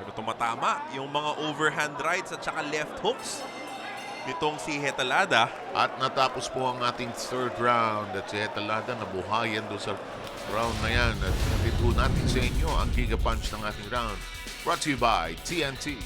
Pero tumatama yung mga overhand rights at saka left hooks nitong si Hetalada. At natapos po ang ating third round at si Hetalada nabuhayan doon sa round na yan. At nandito natin sa inyo ang Giga Punch ng ating round. Brought to you by TNT.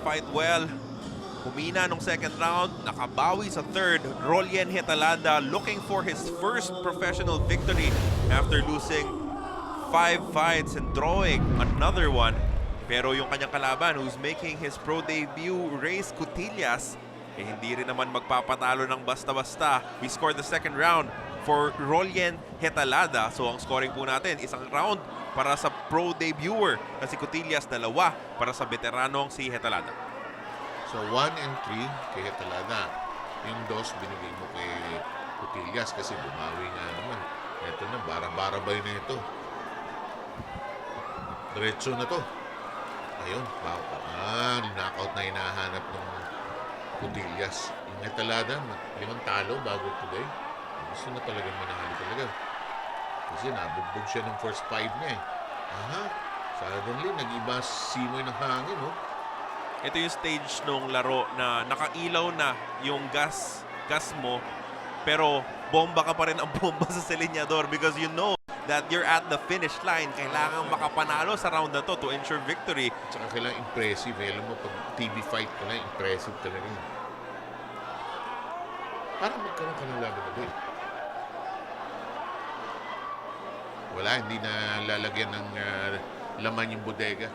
Fight well. Humina nung second round, nakabawi sa third. Rolien Hetalada looking for his first professional victory after losing 5 fights and drawing another one. Pero yung kanyang kalaban who's making his pro debut, Reyes Cotillas, hindi rin naman magpapatalo ng basta-basta. We scored the second round for Rolien Hetalada. So ang scoring po natin, isang round para sa pro debuter na si Cotillas, dalawa para sa veteranong si Hetalada. So 1 and 3 kay Hetalada. Yung 2 binigay mo kay Cotillas kasi bumawi nga naman. Ito na, bara-barabay na ito. Diretso na to. Ayun, knockout na hinahanap ng Cotillas. Yung Hetalada, 5 talo bago today. Gusto na talagang manahali talaga. Kasi nabugbog siya ng first 5 niya eh. Aha, suddenly nag-iba simoy ng hangin, no? Ito yung stage nung laro na nakailaw na yung gas mo, pero bomba ka pa rin ang bomba sa silinyador because you know that you're at the finish line. Kailangan makapanalo sa round na to ensure victory. Tsaka kailangan impressive. Alam mo, pag TV fight ka na, impressive talaga. Parang magkaroon ka ng laban na doon. Wala, hindi na lalagyan ng laman yung bodega.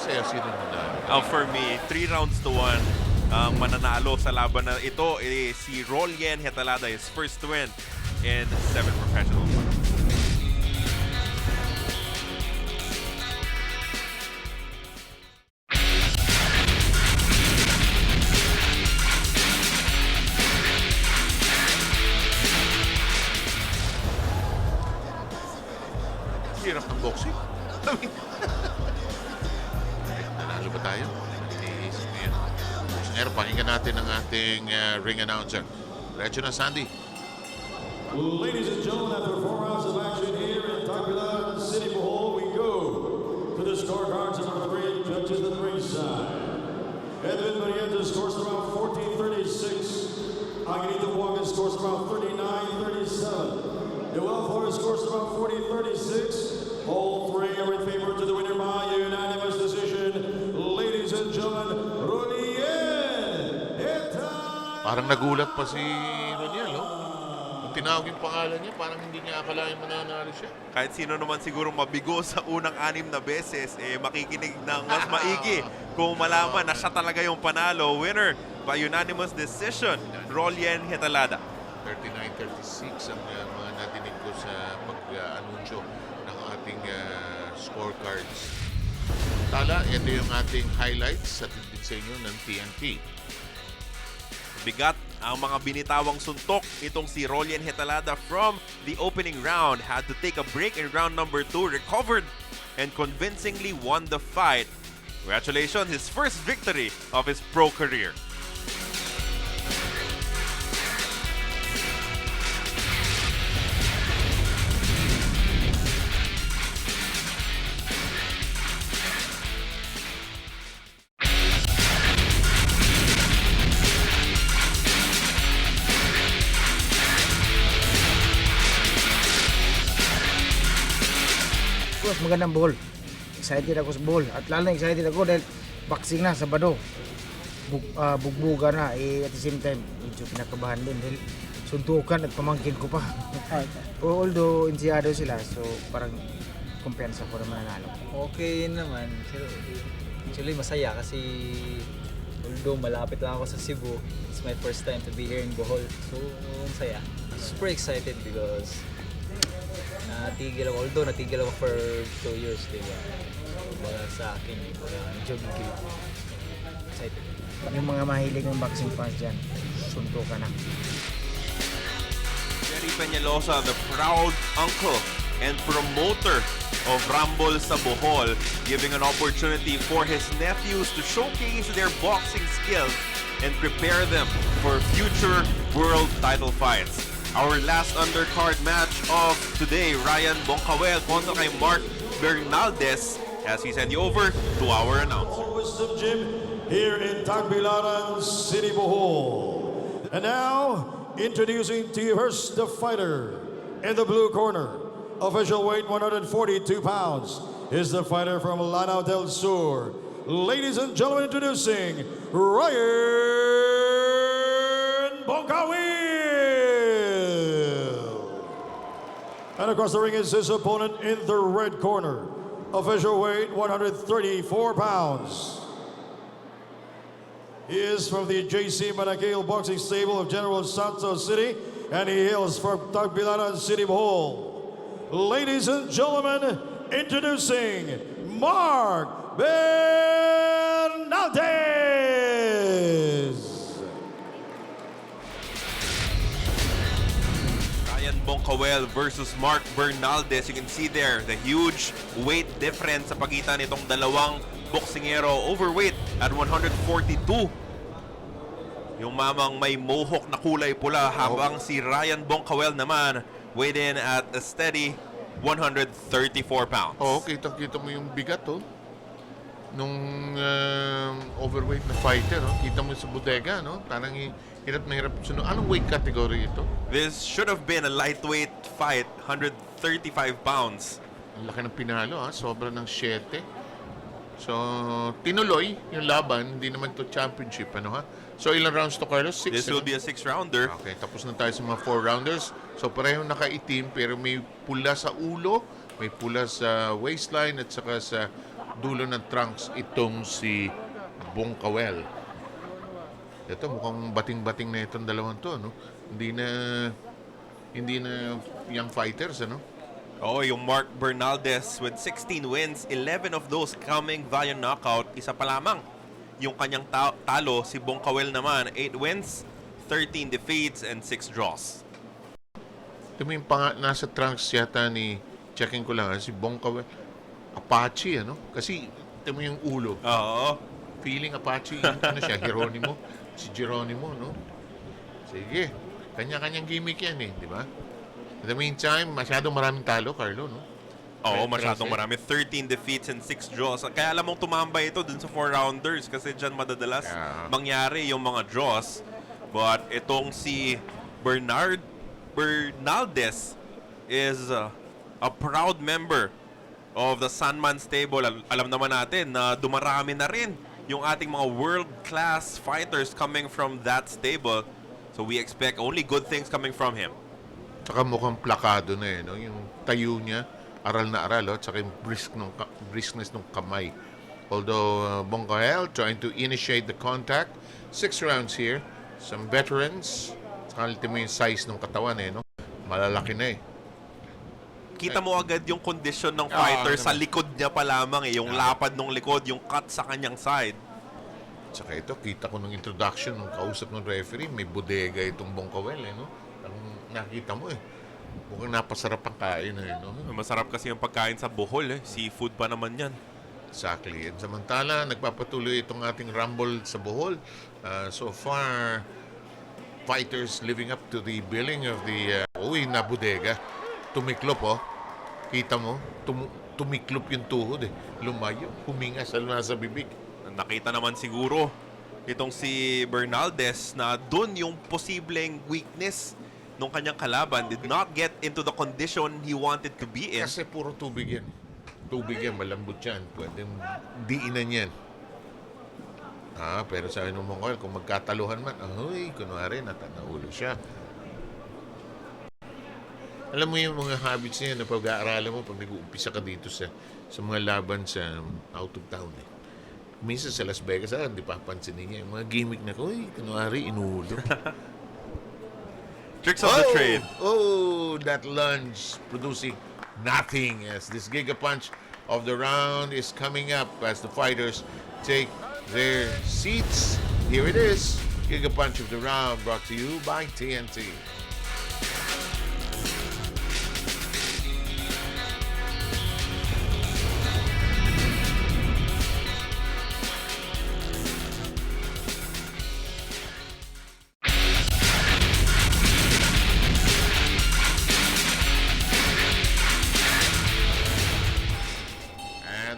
Sa'yo, sino nanalo? For me, 3 rounds to 1 ang mananalo sa laban na ito. Si Rolien Hetalada, his first win in 7 professional fights. Hirap ng boxing. Nanalo ba tayo? Iniisip mo yan. Sir, pakinggan natin ang ating ring announcer. Diretso na, Sandy. Ladies and gentlemen, after 4 rounds of action here in Tagbilaran City, Bohol, we go to the scorecards of our 3 judges at the ringside. Edwin Barrientos scores around 14-36. Angelito Buanga scores around 39-37. Noel Flores scores around 40-36. All 3 are in favor to the winner by unanimous decision. Ladies and gentlemen, Rolien Hetalada. Parang nagulat pa si Roniel, no? Kung tinawag yung pangalan niya, parang hindi niya akalain mananalo siya. Kahit sino naman siguro mabigo sa unang 6 na beses, makikinig ng mas maigi kung malaman na siya talaga yung panalo. Winner by unanimous decision, Rolien Hetalada. 39-36 ang mga natinig ko sa pag-anunsyo ng ating scorecards. Tala, ito yung ating highlights sa din sa inyo ng TNT. Bigat ang mga binitawang suntok itong si Rolien Hetalada from the opening round. Had to take a break in round number 2, recovered and convincingly won the fight. Congratulations, his first victory of his pro career. Mas magandang Bohol. Excited ako sa Bohol. At lalo na excited ako dahil boxing na, Sabado. Bugbuga na. At the same time, medyo pinakabahan din dahil suntukan at pamangkin ko pa. Although insyado sila, so parang kumpensa ko naman nanalo. Okay naman. Actually, masaya kasi although malapit lang ako sa Cebu, it's my first time to be here in Bohol. So, masaya. Super excited because natigil ako for 2 years, diba? Wala sa akin, medyo gigil. Excited. Yung mga mahilig ng boxing fans dyan, suntukan na. Jerry Peñalosa, the proud uncle and promoter of Rumble sa Bohol, giving an opportunity for his nephews to showcase their boxing skills and prepare them for future world title fights. Our last undercard match of today, Ryan Boncawel kontra kay Mark Bernaldez, as we send you over to our announcer. Wisdom Gym here in Tagbilaran City, Bohol. And now, introducing to you first the fighter in the blue corner. Official weight 142 pounds is the fighter from Lanao del Sur. Ladies and gentlemen, introducing Ryan Boncawel. And across the ring is his opponent in the red corner. Official weight 134 pounds. He is from the JC Manakil Boxing Stable of General Santos City, and he hails from Tagbilaran City, Bohol. Ladies and gentlemen, introducing Mark Bernaldez. Ryan Boncawel versus Mark Bernaldez. You can see there the huge weight difference sa pagitan nitong dalawang boksingero. Overweight at 142. Yung mamang may mohawk na kulay pula, habang si Ryan Boncawel naman weighed in at a steady 134 pounds. Oo, kitang-kita mo yung bigat, oh. Nung overweight na fighter, oh. Kita mo sa bodega, no? Parang hirap na hirap. Anong weight category ito? This should have been a lightweight fight, 135 pounds. Ang laki ng pinalo, ha? Sobra ng 7. So, tinuloy yung laban. Hindi naman to championship, ano ha? So, ilang rounds to, Carlos? 6? This will be a 6-rounder. Okay, tapos na tayo sa mga 4-rounders. So, parehong nakaitim, pero may pula sa ulo, may pula sa waistline, at saka sa dulo ng trunks itong si Boncawel. Ito, mukhang bating-bating na itong dalawang to, no? Hindi na young fighters, ano? Oh, yung Mark Bernaldez with 16 wins, 11 of those coming via knockout. Isa pa lamang yung kanyang talo. Si Boncawel naman, 8 wins, 13 defeats, and 6 draws. Ito mo yung nasa trunks yata ni, checking ko lang, si Boncawel, Apache, ano? Kasi, ito mo yung ulo. Oo. Feeling Apache, ano siya, Geronimo? Si Geronimo, no? Sige, kanya-kanyang gimmick yan eh, di ba? At the meantime, masyadong maraming talo, Carlo, no? Oo, masyadong marami. 13 defeats and 6 draws. Kaya alam mong tumambay ito dun sa 4-rounders kasi dyan madadalas mangyari yung mga draws. But itong si Bernaldez is a proud member of the Sanman Stable. Alam naman natin na dumarami na rin yung ating mga world-class fighters coming from that stable. So we expect only good things coming from him. Tsaka mukhang plakado na eh, no? Yung tayo niya, aral na aral, oh? Tsaka yung briskness ng kamay. Although Boncawel trying to initiate the contact. 6 rounds here. Some veterans. Tsaka ultimo yung size ng katawan eh, no? Malalaki na eh. Kita mo agad yung kondisyon ng fighter sa likod niya pa lamang eh. Yung lapad ng likod, yung cut sa kanyang side. Tsaka ito, kita ko ng introduction ng kausap ng referee, may bodega itong Boncawel eh, no? Ang nakita mo eh. Mukhang napasarap ang kain eh, no? Masarap kasi yung pagkain sa Bohol eh. Seafood pa naman yan. Exactly. And samantala, nagpapatuloy itong ating rumble sa Bohol. So far, fighters living up to the billing of the na bodega. Tumiklop, oh. Kita mo, tumiklop yung tuhod eh. Lumayo, huminga sa nasa bibig. Nakita naman siguro itong si Bernaldez na dun yung posibleng weakness nung kanyang kalaban. Did not get into the condition he wanted to be in. Kasi puro tubig yan. Tubig yan, malambot yan. Pwedeng diinan yan. Pero sabi ng Boncawel, kung magkataluhan man, kunwari, natanaulo siya. Alam mo yung mga habits niya na pag-aaralan mo pag nag-uumpisa ka dito sa mga laban sa out of town eh. Minsan sa Las Vegas, hindi pa pansinin niya. Yung mga gimmick na ko, kunwari, inuulo. Tricks of the trade. Oh, that lunge producing nothing as this Giga Punch of the round is coming up as the fighters take their seats. Here it is, Giga Punch of the round brought to you by TNT.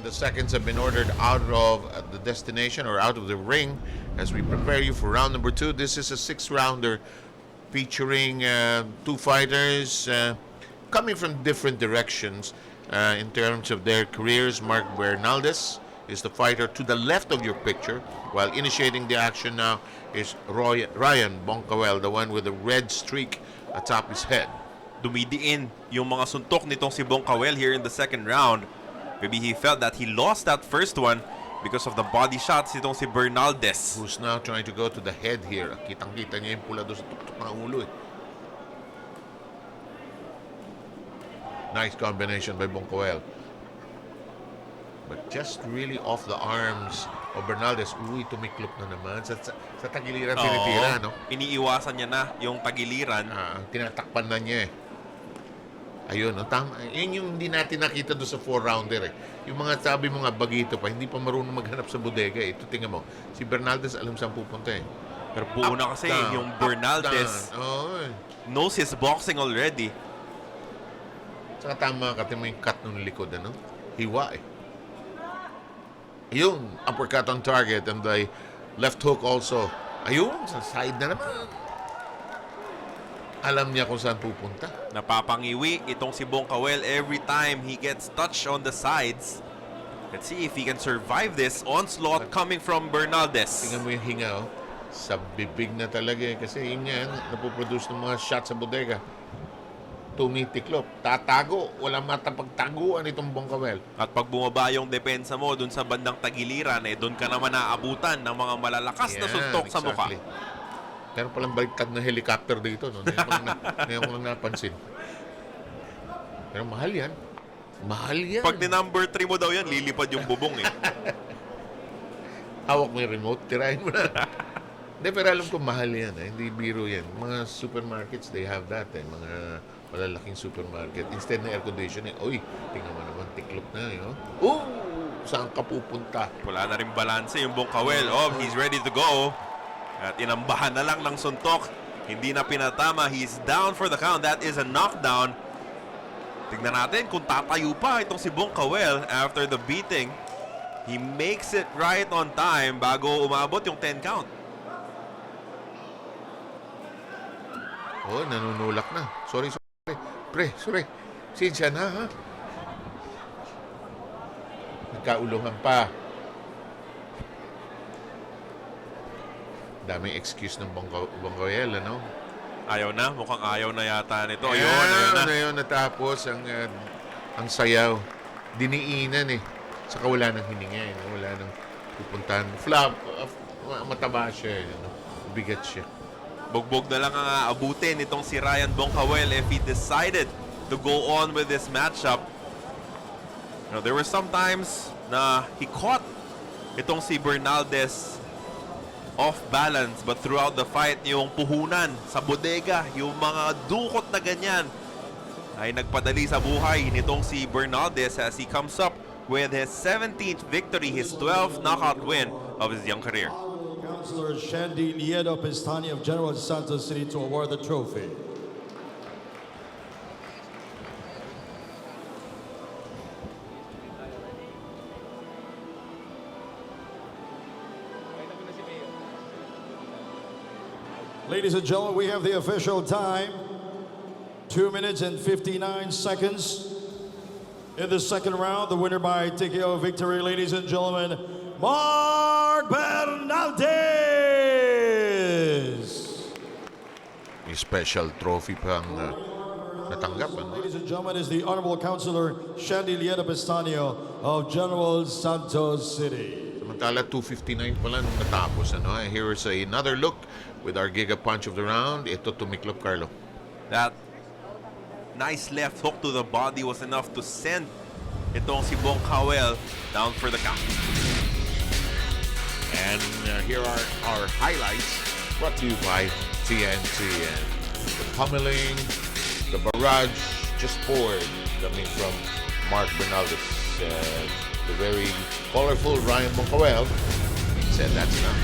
the seconds have been ordered out of the destination or out of the ring as we prepare you for round number 2. This is a 6-rounder featuring 2 fighters coming from different directions in terms of their careers. Mark Bernaldez is the fighter to the left of your picture, while initiating the action now is Ryan Boncawel, the one with the red streak atop his head. Dumidiin yung mga suntok nitong si Boncawel here in the second round. Maybe he felt that he lost that first one because of the body shots nitong si Bernaldez. Who's now trying to go to the head here. Kitang-kita niya yung pula doon sa tuktok ng ulo eh. Nice combination by Boncawel. But just really off the arms of Bernaldez. Uy, tumiklop na naman. Sa tagiliran tinitira, no? Iniiwasan niya na yung tagiliran. Tinatakpan na niya eh. Ayun, no? Tama. Yun yung hindi natin nakita doon sa 4-rounder eh. Yung mga sabi mo nga bagito pa, hindi pa marunong maghanap sa bodega eh. Ito tingnan mo, si Bernaldez alam saan pupunta eh. Pero buo na kasi yung Bernaldez knows his boxing already. Saka tama ka, tingnan mo yung cut ng likod, ano? Hiwa eh. Ayun, uppercut on target and the left hook also. Ayun, sa side na naman. Alam niya kung saan pupunta. Napapangiwi itong si Boncawel every time he gets touched on the sides. Let's see if he can survive this onslaught coming from Bernaldez. Tingnan mo yung hinga, oh. Sa bibig na talaga eh. Kasi yun yan, napoproduce ng mga shots sa bodega. Tumitiklop, tatago, walang matapagtaguan itong Boncawel. At pag bumaba yung depensa mo dun sa bandang tagiliran, eh doon ka naman naabutan ng mga malalakas na suntok sa mukha. Pero palang baliktad na helicopter dito, no? Ngayon ko lang napansin. Pero mahal yan. Mahal yan. Pag ni number 3 mo daw yan, lilipad yung bubong eh. Hawak mo yung remote, tirahin mo na. Hindi, pero alam ko mahal yan. Hindi biro yan. Mga supermarkets, they have that. Mga malalaking supermarket. Instead na air conditioning, uy, tingnan mo naman, tiklop na. Oh, saan ka pupunta? Wala na rin balanse yung Boncawel. Oh, he's ready to go. At inambahan na lang ng suntok. Hindi na pinatama. He's down for the count. That is a knockdown. Tignan natin kung tatayo pa itong si Boncawel after the beating. He makes it right on time bago umabot yung 10 count. Oh, nanunulak na. Sorry. Pre, sorry. Sinsya na, ha? Nagkauluhan pa. Daming excuse ng Boncawel, ano? Ayaw na. Mukhang ayaw na yata nito. Ayun, Ayun na. Ayun, natapos ang sayaw. Diniinan eh. Saka wala nang hininga eh. Wala nang pupuntahan. Mataba siya eh. Bigat siya. Bugbog na lang ang aabutin nitong si Ryan Boncawel if he decided to go on with this matchup. You know, there were some times na he caught itong si Bernaldez off balance, but throughout the fight, yung puhunan sa bodega, yung mga dukot na ganyan ay nagpadali sa buhay nitong si Bernaldez as he comes up with his 17th victory, his 12th knockout win of his young career. Councilor Shandy Liedo Pestani of General Santos City to award the trophy. Ladies and gentlemen, we have the official time. 2 minutes and 59 seconds. In the second round, the winner by TKO victory, ladies and gentlemen, Mark Bernaldez. May special trophy pang natanggap. Ladies and gentlemen, is the Honorable Councilor Shandy Lieta Pestanio of General Santos City. Samantala, 2:59 pa lang nung natapos. Here is another look with our Giga Punch of the round. Ito tumiklop, Carlo. That nice left hook to the body was enough to send itong si Boncawel down for the count. And here are our highlights brought to you by TNT. And the pummeling, the barrage just poured coming from Mark Bernaldez. The very colorful Ryan Boncawel said that's enough.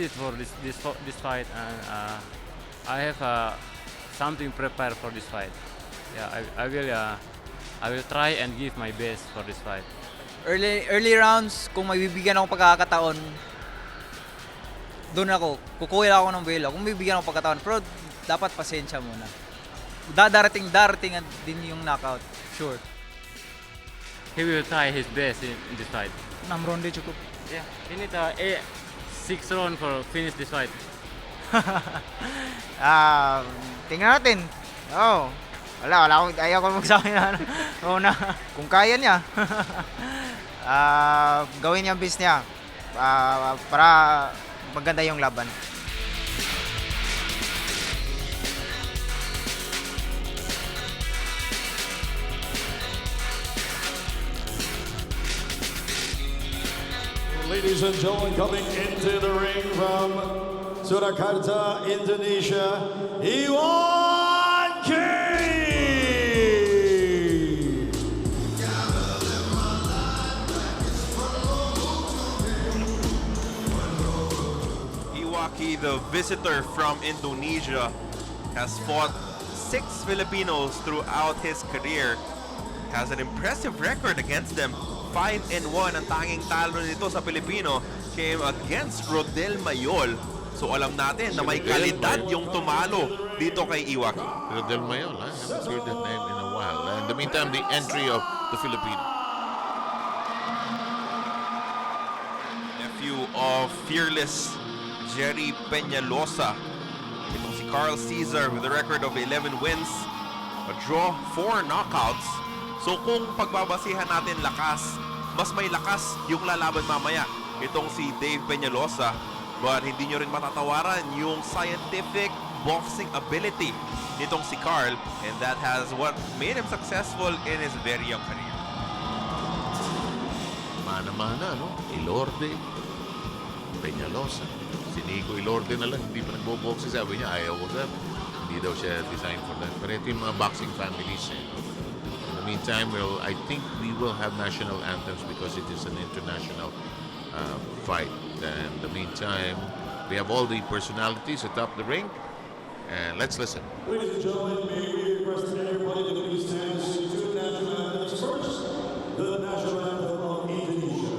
excited for this fight, and I have something prepared for this fight. Yeah, I will try and give my best for this fight. Early rounds, kung may bibigyan ako pagkakataon, doon ako, kukuha ako ng buhelo. Kung may bibigyan ako pagkakataon, pero dapat pasensya muna. Darating din yung knockout, sure. He will try his best in this fight. 6 ronde cukup. Yeah, he need 6 rounds for finish this fight. Tingnan natin. Wala akong, ayaw ko magsabi na una. Kung kaya niya, gawin niya ang best niya para maganda yung laban. Ladies and gentlemen, coming into the ring from Surakarta, Indonesia, Iwan K. Iwaki, the visitor from Indonesia, has fought 6 Filipinos throughout his career. Has an impressive record against them. 5-1 ang tanging talo nito sa Pilipino came against Rodel Mayol. So alam natin na may kalidad yung tumalo dito kay Iwaki. Rodel Mayol, I haven't heard that name in a while. In the meantime, the entry of the Filipino. Nephew of fearless Jerry Peñalosa. Itong si Carl Caesar with a record of 11 wins, a draw, 4 knockouts. So kung pagbabasihan natin lakas, mas may lakas yung lalaban mamaya. Itong si Dave Peñalosa. But hindi nyo rin matatawaran yung scientific boxing ability nitong si Carl. And that has what made him successful in his very young career. Mana-mana, no? Ilorde, Peñalosa. Si Nico Ilorde na lang, hindi pa nagbo-boxing. Sabi niya, ayaw ko, sir. Hindi daw siya designed for that. Pero ito yung mga boxing families, eh. In the meantime, I think we will have national anthems because it is an international fight. And in the meantime, we have all the personalities atop the ring. And let's listen. Ladies and gentlemen, may we request everybody to please stand to the national anthems first. The national anthem of Indonesia.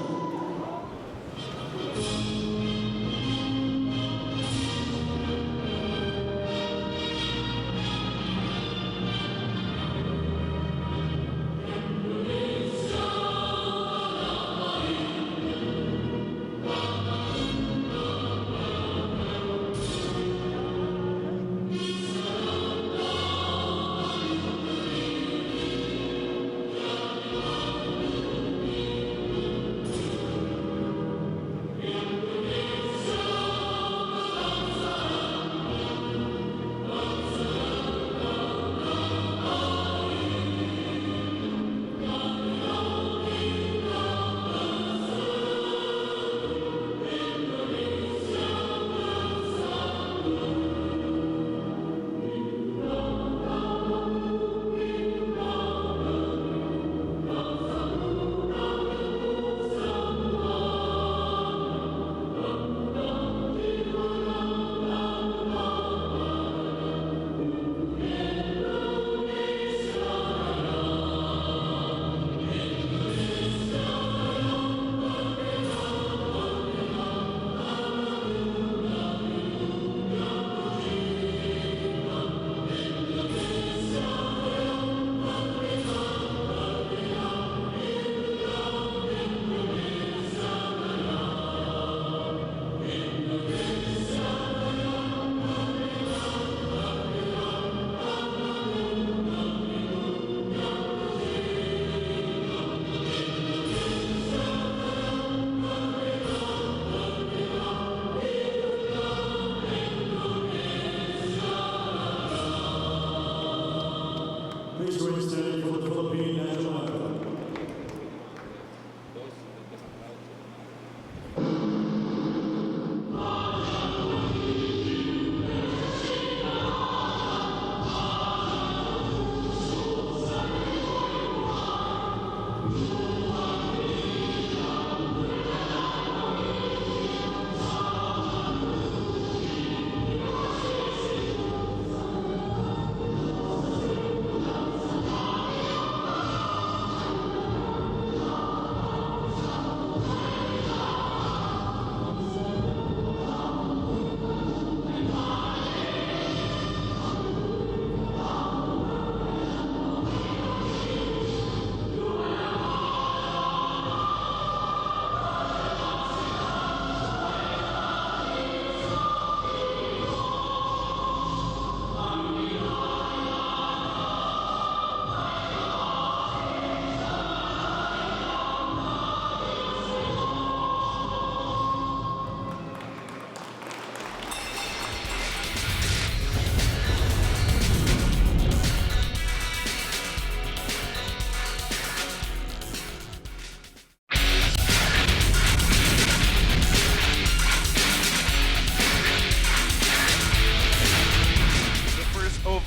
Please remain standing for the Philippine national anthem.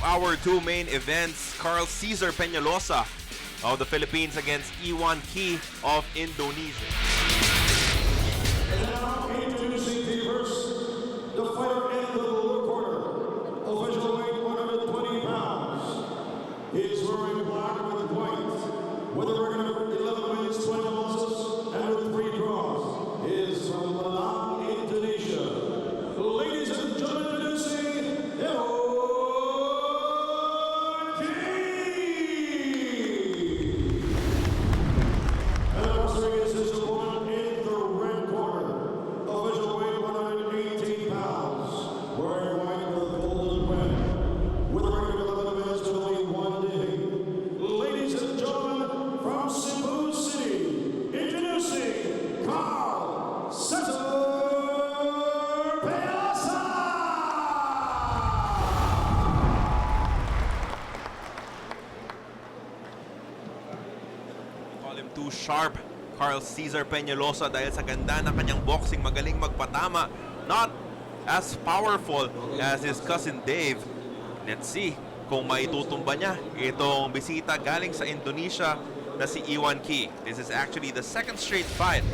our two main events, Carl Cesar Peñalosa of the Philippines against Iwan Ki of Indonesia. And now introducing the first, the fighter in the blue corner, official weight 120 pounds. He's wearing black with white, with a record of 11 wins, 20 losses, and with 3 draws. He is from Malang, Indonesia. Ladies and gentlemen, introducing Iwan Ki. And also is his opponent in the red corner. Official weight 118 pounds. Wearing white with a golden rim. With a record of 11 events with only 1 defeat. Ladies and gentlemen, from Cebu City, introducing Carl Cesar Peñalosa. Call him too sharp, Carl Cesar Peñalosa, dahil sa ganda ng kanyang boxing, magaling magpatama. Not as powerful as his cousin Dave. Let's see kung maitutumba niya itong bisita galing sa Indonesia na si Iwan Ki. This is actually the second straight fight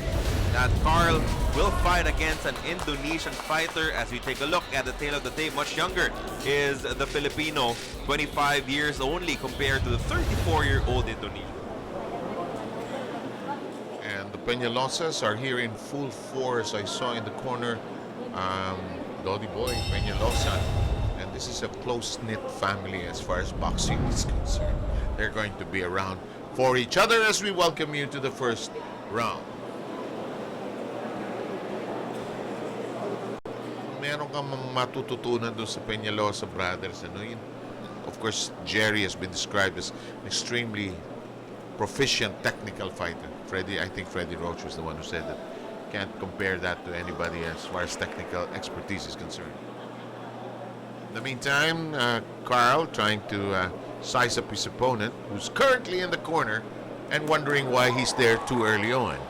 that Carl will fight against an Indonesian fighter. As we take a look at the tail of the tape, much younger is the Filipino, 25 years only compared to the 34-year-old Indonesian. And the Peñalosas are here in full force. I saw in the corner Dodi Boy, Peñalosa. And this is a close-knit family as far as boxing is concerned. They're going to be around for each other as we welcome you to the first round. Meron kang matututunan doon sa Peñalosa brothers. Of course, Jerry has been described as an extremely proficient technical fighter. I think Freddie Roach was the one who said that. Can't compare that to anybody as far as technical expertise is concerned. In the meantime, Carl trying to size up his opponent, who's currently in the corner and wondering why he's there too early on.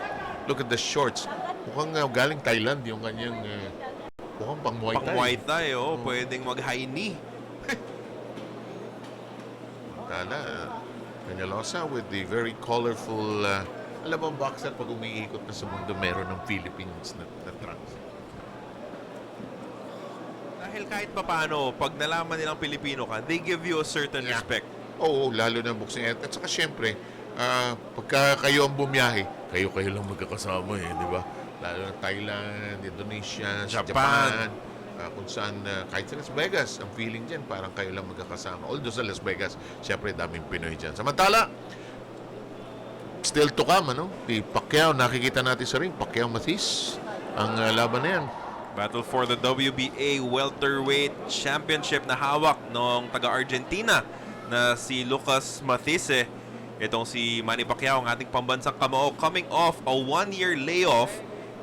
Look at the shorts. Mukhang galing Thailand yung kanyang mukhang pang Muay Thai. Pang Muay Thai, pwedeng mag-high knee. Tala, Peñalosa with the very colorful, alam mo ang boxer pag umiikot na sa mundo meron ng Philippines na trunks. Dahil kahit papaano, pag nalaman nilang Pilipino ka, they give you a certain respect. Oo, lalo na boxing. At saka syempre, pagka kayo ang bumiyahe, kayo lang magkakasama di ba? Lalo na Thailand, Indonesia, Japan, kung saan, kahit sa Las Vegas, ang feeling dyan, parang kayo lang magkakasama. Although sa Las Vegas, syempre daming Pinoy dyan. Samantala, still to come, Di Pacquiao, nakikita natin sa ring, Pacquiao Mathis, ang laban na yan. Battle for the WBA Welterweight Championship na hawak ng taga-Argentina na si Lucas Mathise. Itong si Manny Pacquiao, ang ating pambansang kamao, coming off a 1-year layoff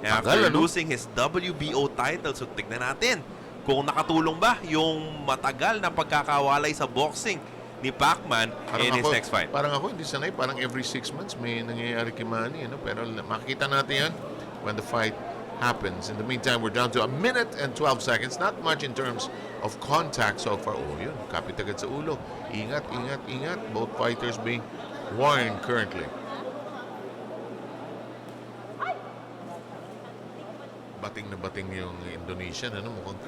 after losing his WBO title. So tignan natin kung nakatulong ba yung matagal na pagkakawalay sa boxing ni Pacman in his next fight. Parang ako hindi sanay, parang every 6 months may nangyayari kay Manny, Pero makikita natin yan when the fight happens. In the meantime, we're down to 1 minute and 12 seconds. Not much in terms of contact so far. Oh, yun. Kapit agad sa ulo. Ingat, ingat, ingat. Both fighters being warned currently. Bating na bating yung Indonesian. Mukhang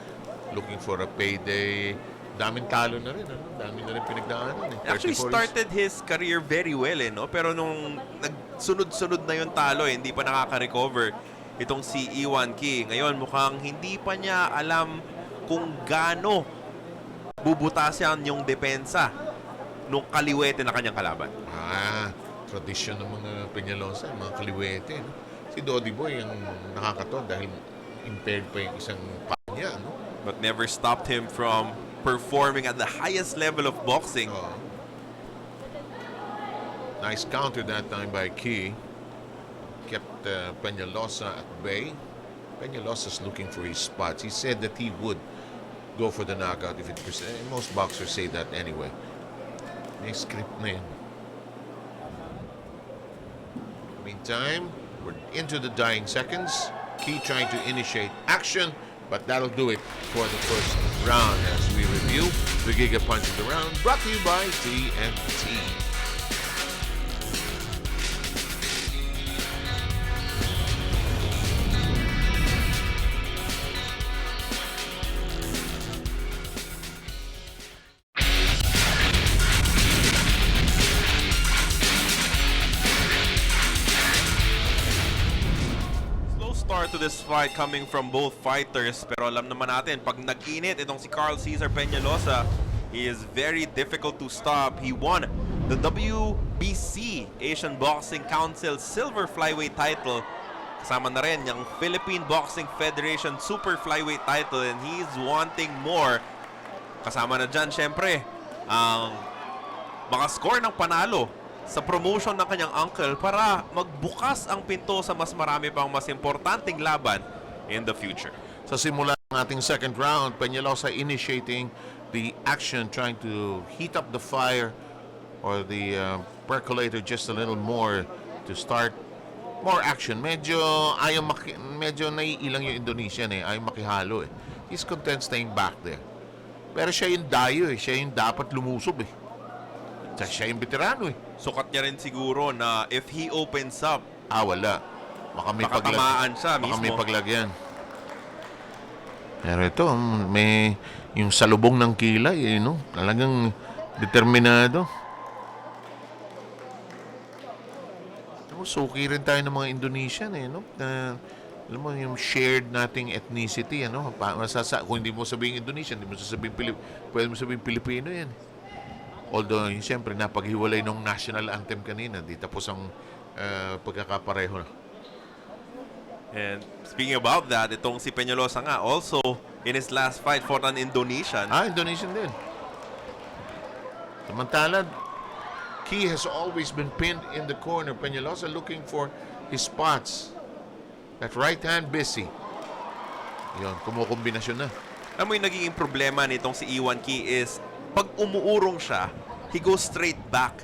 looking for a payday. Daming talo na rin. Daming na rin pinagdaanan. Actually started his career very well, Pero nung nagsunod-sunod na yung talo, hindi pa nakaka-recover itong si Iwan Ki. Ngayon, mukhang hindi pa niya alam kung gaano bubutasan yung depensa nung kaliwete na kanyang kalaban. Tradisyon ng mga Peñalosa, mga kaliwete. Si Dodi Boy ang nakakatawa dahil impaired pa yung isang paa niya. But never stopped him from performing at the highest level of boxing. Nice counter that time by Ki. Kept Peñalosa at bay. Peñalosa's looking for his spots. He said that he would go for the knockout if it persists. Most boxers say that anyway. May script na yan. Meantime, we're into the dying seconds. Ki trying to initiate action, but that'll do it for the first round as we review the Giga Punch of the Round, brought to you by TNT. Slow start to this fight coming from both fighters, pero alam naman natin, pag nag-init itong si Carl Cesar Peñalosa, he is very difficult to stop. He won the WBC Asian Boxing Council Silver Flyweight title. Kasama na rin yung Philippine Boxing Federation Super Flyweight title, and he's wanting more. Kasama na dyan, syempre, ang makascore ng panalo sa promotion ng kanyang uncle para magbukas ang pinto sa mas marami pang mas importanteng laban in the future. Sa simula ng ating second round, Peñalosa initiating the action, trying to heat up the fire or the percolator just a little more to start more action. Medyo naiilang yung Indonesian ayaw makihalo He's content staying back there. Pero siya yung dayo siya yung dapat lumusob Tsaka siya yung veterano Sukat niya rin siguro na if he opens up, wala. Baka may makatamaan siya baka mismo. may paglagyan. Pero ito, may yung salubong ng kilay, talagang determinado. Suki rin tayo ng mga Indonesian, na, alam mo, yung shared nating ethnicity, kung hindi mo sabihin Indonesian, hindi mo sasabihin pwede mo sabihin Pilipino yan. Although, siyempre, napaghiwalay ng national anthem kanina, di tapos ang pagkakapareho na. And speaking about that, itong si Peñalosa nga also in his last fight fought an Indonesian. Indonesian din. Samantala, Key has always been pinned in the corner. Peñalosa looking for his spots. That right hand busy. Yun, kumukombinasyon na. Alam mo yung nagiging problema nitong si Iwan Key is pag umuurong siya, he goes straight back.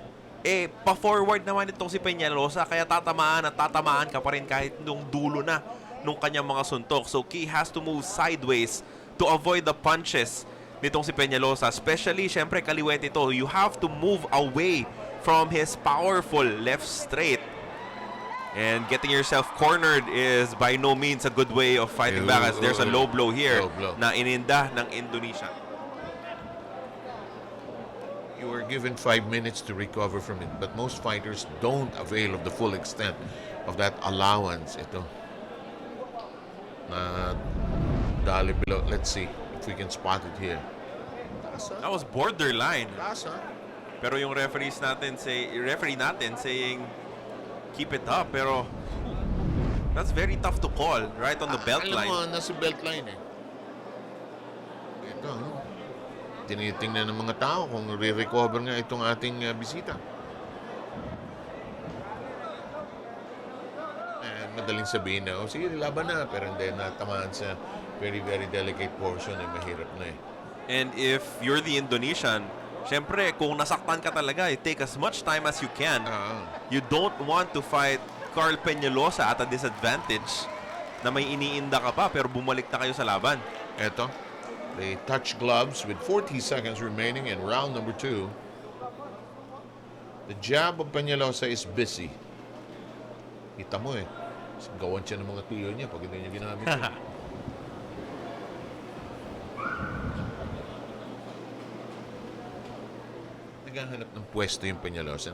Pa-forward naman itong si Peñalosa, kaya tatamaan at tatamaan ka pa rin kahit nung dulo na nung kanyang mga suntok. So Key has to move sideways to avoid the punches nitong si Peñalosa. Especially, syempre, kaliwete ito. You have to move away from his powerful left straight. And getting yourself cornered is by no means a good way of fighting back, as there's a low blow here na ininda ng Indonesia. You are given 5 minutes to recover from it, but most fighters don't avail of the full extent of that allowance. Ito. Dali below. Let's see if we can spot it here. That was borderline. Lasa. Pero yung referee natin saying keep it up, pero that's very tough to call right on the belt line. Alam mo, nasa belt line Ito, tinitingnan ng mga tao kung re-recover nga itong ating bisita. Madaling sabihin na, sige, laban na. Pero hindi, natamaan sa very, very delicate portion, mahirap na And if you're the Indonesian, syempre, kung nasaktan ka talaga, take as much time as you can. You don't want to fight Carl Peñalosa at a disadvantage na may iniinda ka pa, pero bumalik na kayo sa laban. Eto, they touch gloves with 40 seconds remaining in round number 2. The jab of Peñalosa is busy. Kita mo gawan siya ng mga tiyo niya pag hindi niya ginamit Naghahanap ng pwesto yung Peñalosa.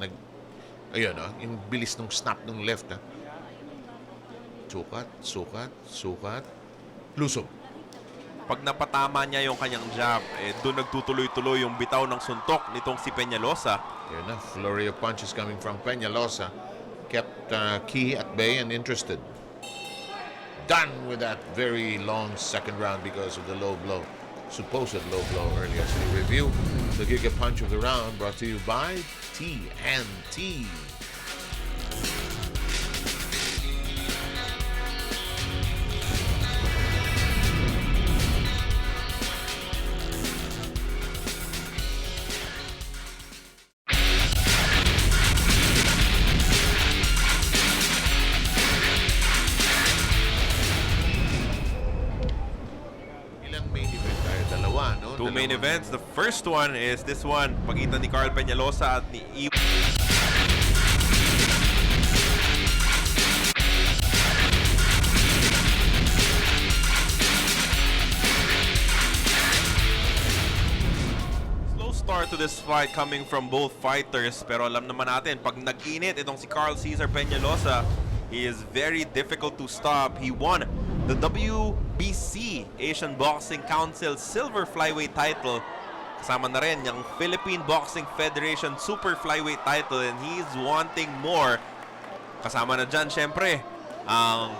Ayun, yung bilis ng snap ng left. Sukat. Lusob. Pag napatama niya yung kanyang jab, doon nagtutuloy-tuloy yung bitaw ng suntok nitong si Peñalosa. Yun na, flurry of punches coming from Peñalosa. Kept Key at bay and interested. Done with that very long second round because of the low blow. Supposed low blow earlier. So we review the Giga Punch of the round brought to you by TNT. main events. The first one is this one. Pagitan ni Carl Peñalosa at ni start to this fight coming from both fighters, pero alam naman natin pag nag-init itong si Carl Cesar Peñalosa, he is very difficult to stop. He won the WBC Asian Boxing Council Silver Flyweight title, kasama na rin yung Philippine Boxing Federation Super Flyweight title, and he's wanting more. Kasama na dyan syempre ang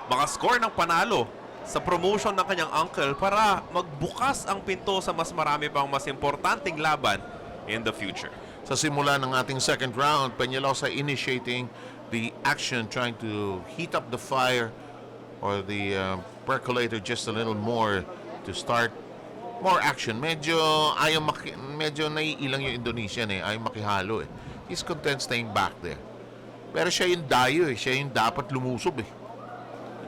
makascore ng panalo sa promotion ng kanyang uncle para magbukas ang pinto sa mas marami pang mas importanteng laban in the future. Sa simula ng ating second round, Peñalosa initiating the action, trying to heat up the fire or the percolator just a little more to start more action. Medyo naiilang yung Indonesian ayaw makihalo He's content staying back there. Pero siya yung dayo siya yung dapat lumusob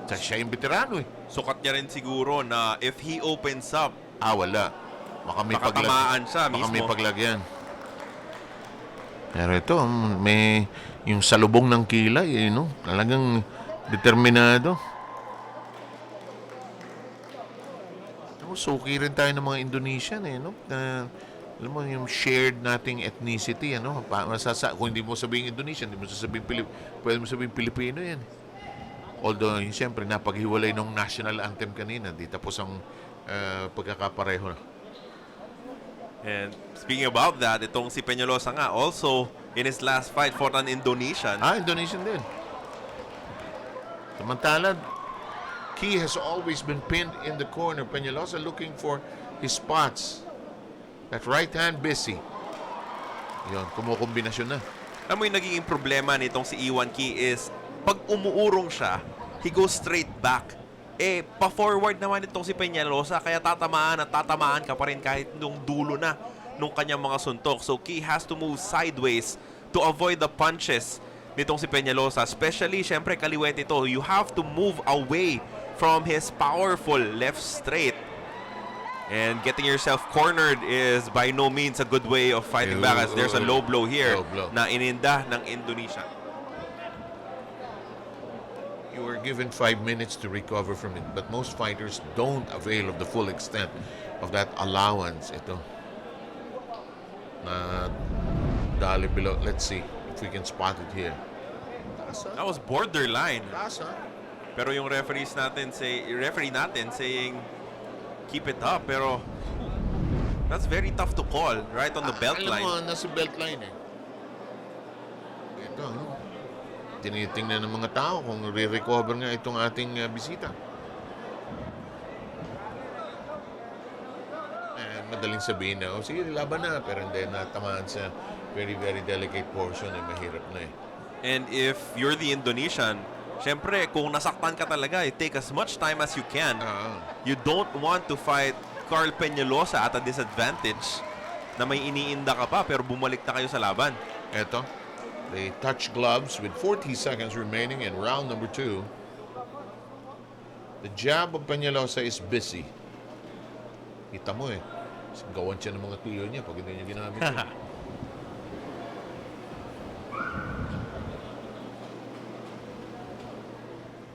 Siya yung veterano Sukat niya rin siguro na if he opens up, wala. Baka may makatamaan siya mismo. Baka may paglagyan. Pero ito, may yung salubong ng kilay, talagang determinado. Suki rin tayo ng mga Indonesian, alam mo, yung shared nating ethnicity, kung hindi mo sabihin Indonesian, hindi mo sabihin pwede mo sabihin Pilipino yan. Although, siyempre, napaghiwalay ng national anthem kanina. Di tapos ang pagkakapareho na. And speaking about that, itong si Peñalosa nga, also, in his last fight, fought an Indonesian. Indonesian din. Samantala, Key has always been pinned in the corner. Peñalosa looking for his spots. That right hand, busy. Yun, kumukombinasyon na. Alam mo yung nagiging problema nitong si Iwan Key is pag umuurong siya, he goes straight back. Pa-forward naman itong si Peñalosa, kaya tatamaan at tatamaan ka pa rin kahit nung dulo na nung kanyang mga suntok. So, Key has to move sideways to avoid the punches nitong si Peñalosa. Especially, syempre, kaliwet ito. You have to move away from his powerful left straight. And getting yourself cornered is by no means a good way of fighting back, as there's a low blow here na ininda ng Indonesia. You were given 5 minutes to recover from it, but most fighters don't avail of the full extent of that allowance. Ito. Na dali below. Let's see if we can spot it here. That was borderline. Taas, Pero yung referee natin saying keep it up, pero that's very tough to call right on the belt line. Alam mo, nasa belt line Ito, tinitingnan ng mga tao kung re-recover nga itong ating bisita. Madaling sabihin na, sige, laban na. Pero hindi, natamaan sa very, very delicate portion. Mahirap na And if you're the Indonesian, syempre, kung nasaktan ka talaga, take as much time as you can. You don't want to fight Carl Peñalosa at a disadvantage na may iniinda ka pa pero bumalik na kayo sa laban. Eto. They touch gloves with 40 seconds remaining in round number 2. The jab of Peñalosa is busy. Kita mo gawan siya ng mga tiyo niya pag hindi niya ginamit yun.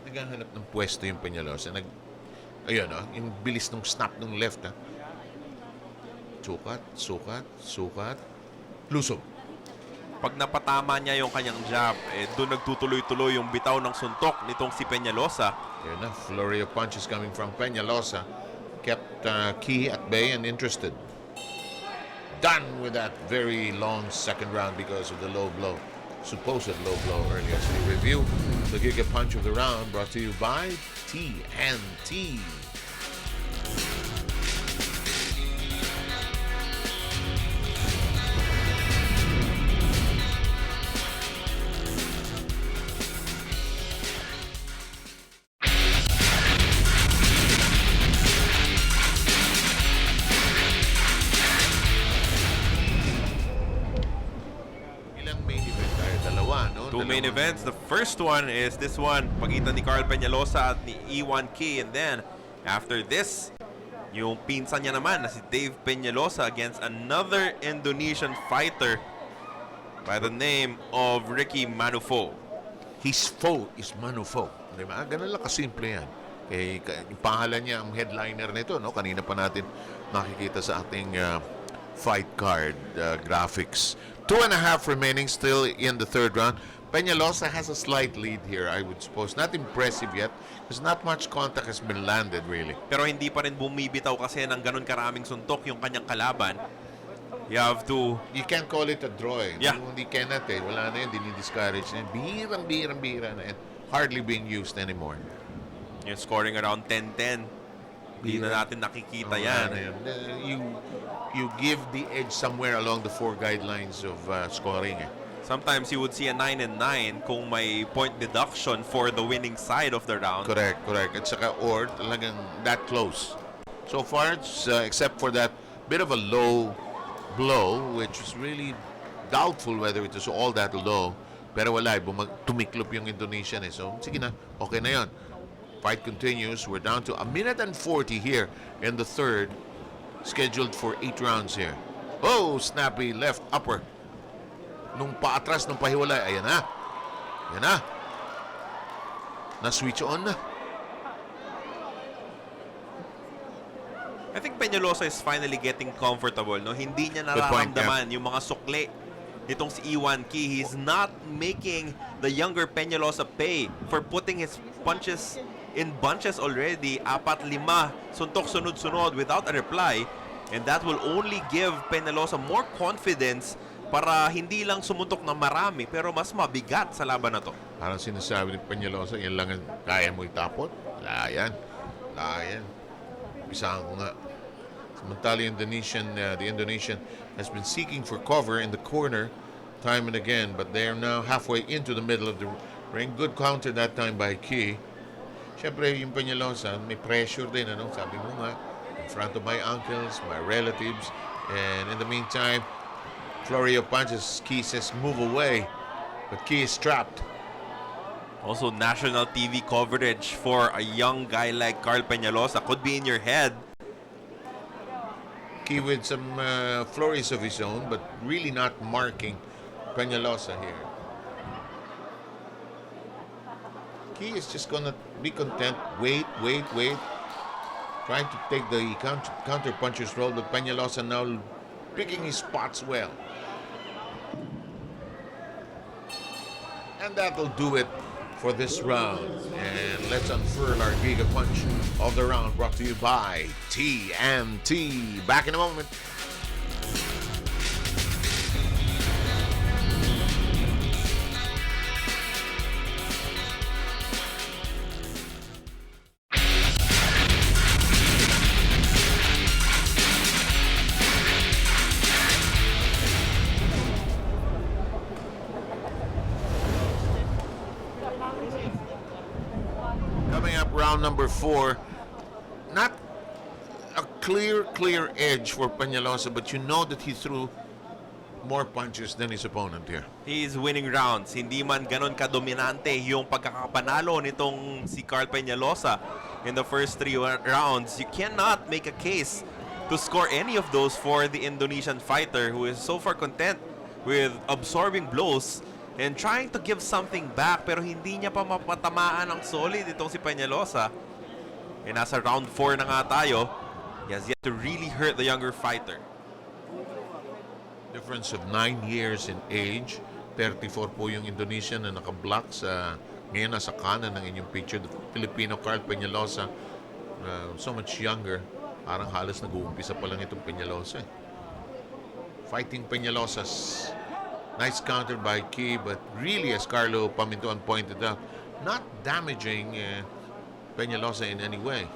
Naghahanap ng pwesto yung Peñalosa. Ayun, yung bilis ng snap ng left. Sukat. Lusob. Pag napatama niya yung kanyang jab, doon nagtutuloy-tuloy yung bitaw ng suntok nitong si Peñalosa. Yun na, flurry of punches coming from Peñalosa. Kept Key at bay and interested. Done with that very long second round because of the low blow. Supposed low blow earlier. So we review the Giga Punch of the round brought to you by TNT. Two main events. The first one is this one, pagitan ni Carl Peñalosa at ni Iwan Key. And then, after this, Yung pinsan niya naman na si Dave Peñalosa against another Indonesian fighter by the name of Ricky Manufoe. His foe is Manufoe. Di ba? Ganun lang kasimple yan. Yung pangalan niya ang headliner nito, no? Kanina pa natin nakikita sa ating fight card graphics. 2.5 remaining still in the third round. Peñalosa has a slight lead here, I would suppose. Not impressive yet because not much contact has been landed really. Pero hindi pa rin bumibitaw kasi ng ganun karaming suntok yung kanyang kalaban. You have to... You can't call it a draw. Yeah. Hindi cannot eh. Wala na yun, dinidiscourage na yun. Bihirang-bihira na yan. Hardly being used anymore. Yung scoring around 10-10. Hindi na natin nakikita yan. You give the edge somewhere along the 4 guidelines of scoring. Sometimes you would see a 9-9 kung may point deduction for the winning side of the round. Correct. At saka or talagang that close. So far, it's, except for that bit of a low blow, which was really doubtful whether it was all that low. Pero wala, tumiklop yung Indonesian eh. So, sige na, okay na yon. Fight continues. We're down to 1:40 here in the third. Scheduled for 8 rounds here. Oh, snappy left upper. Nung paatras, nung pahiwalay. Ayan na. Ayan na. Na-switch on na. I think Peñalosa is finally getting comfortable. No? Hindi niya Good point, nararamdaman yung mga sukli nitong si Iwan Ki. He's not making the younger Peñalosa pay for putting his punches in bunches already. 4-5 suntok sunod-sunod without a reply. And that will only give Peñalosa more confidence para hindi lang sumuntok na marami pero mas mabigat sa laban na to. Parang sinasabi ni Peñalosa, yan lang ang kaya mo itapon. Wala yan. Pisahan ko nga. Samantala the Indonesian has been seeking for cover in the corner time and again, but they are now halfway into the middle of the ring. Good counter that time by Ki. Siyempre, yung Peñalosa, may pressure din, ano? Sabi mo nga, in front of my uncles, my relatives, and in the meantime, flurry of punches, Ki says, move away. But Ki is trapped. Also, national TV coverage for a young guy like Carl Peñalosa could be in your head. Ki with some flurries of his own, but really not marking Peñalosa here. Ki is just gonna be content. Wait. Trying to take the counter puncher's role, but Peñalosa now picking his spots well. And that'll do it for this round. And let's unfurl our Giga Punch of the round, brought to you by TNT. Back in a moment. Coming up, round number 4. Not a clear edge for Peñalosa, but you know that he threw more punches than his opponent here. He's winning rounds. Hindi man ganon kadominante yung pagkakapanalo nitong si Carl Peñalosa in the first 3 rounds. You cannot make a case to score any of those for the Indonesian fighter who is so far content with absorbing blows and trying to give something back pero hindi niya pa mapatamaan ng solid itong si Peñalosa. And nasa round 4 na nga tayo. He has yet to really hurt the younger fighter. Difference of 9 years in age. 34 po yung Indonesian na naka-block sa ngayon nasa kanan ng inyong picture. The Filipino Carl Peñalosa, so much younger. Parang halos nag-uumpisa pa lang itong Peñalosa. Fighting Peñalosas. Nice counter by Ki, but really, as Carlo Pamintuan pointed out, not damaging Peñalosa in any way.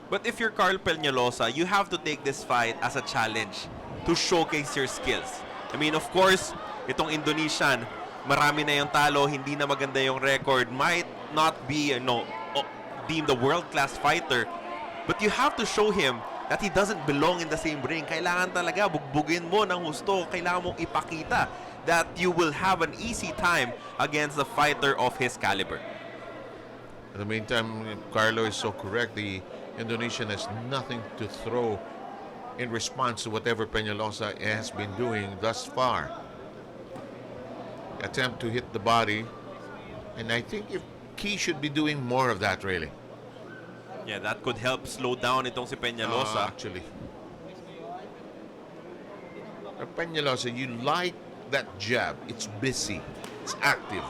But if you're Carl Peñalosa, you have to take this fight as a challenge to showcase your skills. I mean, of course, itong Indonesian, marami na yung talo, hindi na maganda yung record, might not be, deemed a world-class fighter, but you have to show him that he doesn't belong in the same ring. Kailangan talaga bugbugin mo ng husto, kailangan mong ipakita that you will have an easy time against a fighter of his caliber. In the meantime, Carlo is so correct. The Indonesian has nothing to throw in response to whatever Peñalosa has been doing thus far. Attempt to hit the body, and I think if Key should be doing more of that, really. Yeah, that could help slow down itong si Peñalosa. Actually. Peñalosa, you like that jab. It's busy. It's active.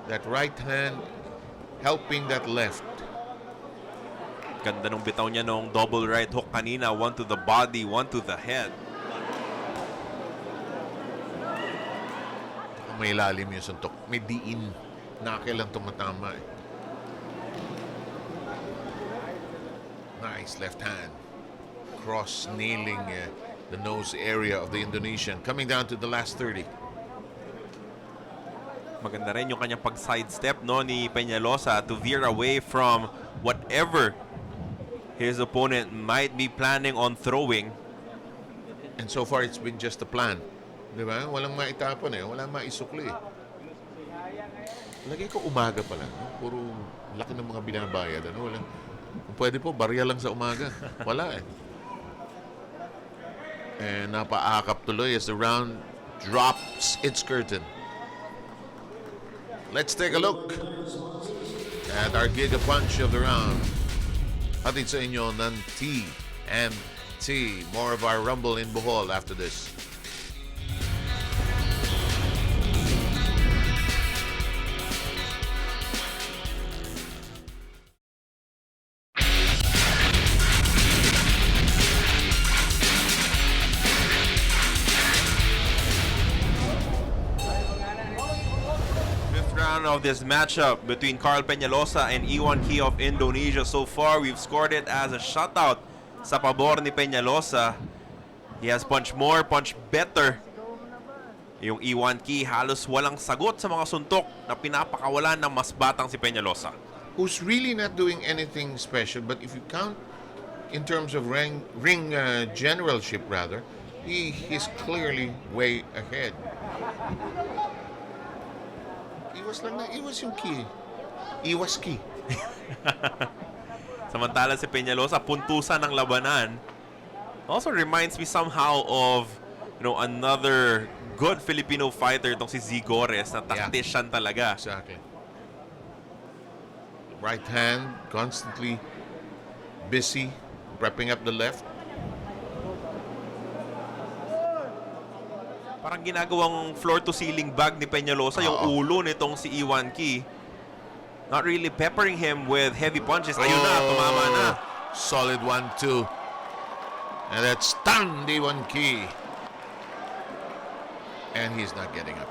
That right hand helping that left. Ganda nung bitaw niya nung double right hook kanina. One to the body, one to the head. May lalim yung suntok. May diin. Nakailang tumatama eh. Nice left hand. Cross nailing the nose area of the Indonesian. Coming down to the last 30. Maganda rin yung kanyang pag-sidestep no, ni Peñalosa to veer away from whatever his opponent might be planning on throwing. And so far, it's been just a plan. Di ba? Walang maitapon eh. Walang maisukli eh. Lagay ko umaga pa lang. No? Puro laki ng mga binabayad. Ano? Walang, kung pwede po, barya lang sa umaga. Wala eh. And napaakap tuloy as the round drops its curtain. Let's take a look at our Giga Punch of the round. Hatid sa inyo ng TNT. More of our Rumble in Bohol after this. Of this matchup between Carl Peñalosa and Iwan Key of Indonesia. So far, we've scored it as a shutout sa pabor ni Peñalosa. He has punched more, punched better. Yung Iwan Key halos walang sagot sa mga suntok na pinapakawalan ng mas batang si Peñalosa. Who's really not doing anything special, but if you count in terms of ring generalship rather, he's clearly way ahead. Iwas yung Key. Iwas Key. Samantala si Peñalosa, puntusan ng labanan. Also reminds me somehow of, you know, another good Filipino fighter, itong si Zigores, na tactician talaga. Exactly. Right hand, constantly busy, prepping up the left. Parang ginagawang floor-to-ceiling bag ni Peñalosa yung ulo nitong si Iwan Key. Not really peppering him with heavy punches. Ayun na, tumama na. Solid 1-2. And that's stunned Iwan Key. And he's not getting up.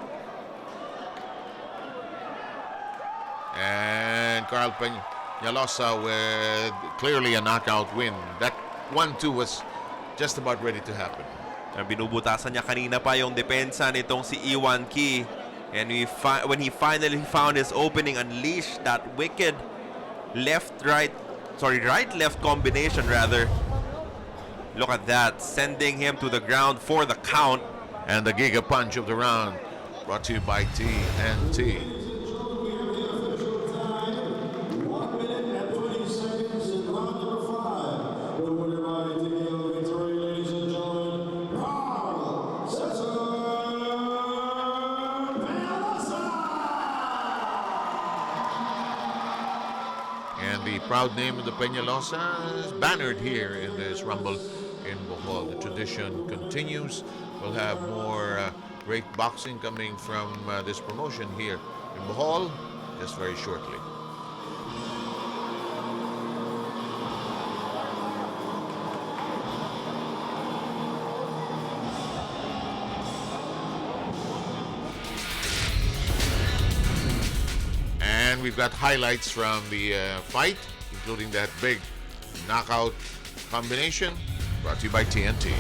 And Carl Peñalosa with clearly a knockout win. That 1-2 was just about ready to happen. Binubutasan niya kanina pa yung depensa nitong si Iwan Key. And when he finally found his opening, unleashed that wicked right-left combination rather. Look at that, sending him to the ground for the count. And the Giga Punch of the round, brought to you by TNT. Proud name of the Peñalosa is bannered here in this Rumble in Bohol. The tradition continues. We'll have more great boxing coming from this promotion here in Bohol just very shortly. And we've got highlights from the fight, including that big knockout combination, brought to you by TNT.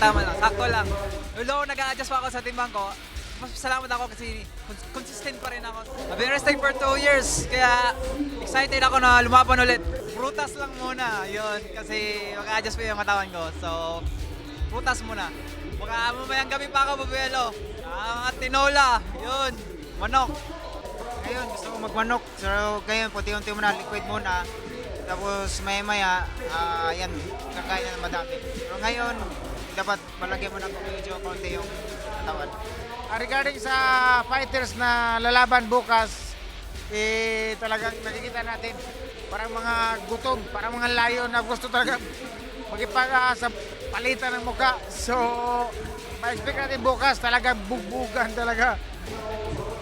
Tama lang, sakto lang. Although nag-a-adjust pa ako sa timbang ko, Salamat ako kasi consistent pa rin ako. I've been wrestling for 2 years, kaya excited ako na lumaban ulit. Prutas lang muna, yun, kasi maka-adjust pa yung katawan ko. So, prutas muna. Baka mamayang gabi pa ako, Bubuelo. Mga tinola, yun, manok. Ngayon, gusto ko magmanok. So, ngayon, puti-unti muna, liquid muna. Tapos, maya-maya, yan, kakain na madami. Pero ngayon, dapat malagyan mo ng medyo konti yung katawan. Regarding sa fighters na lalaban bukas, talagang nakikita natin parang mga gutom, parang mga layo na gusto talaga magipag sa palitan ng muka. So, ma-expect natin bukas talaga bugbugan talaga.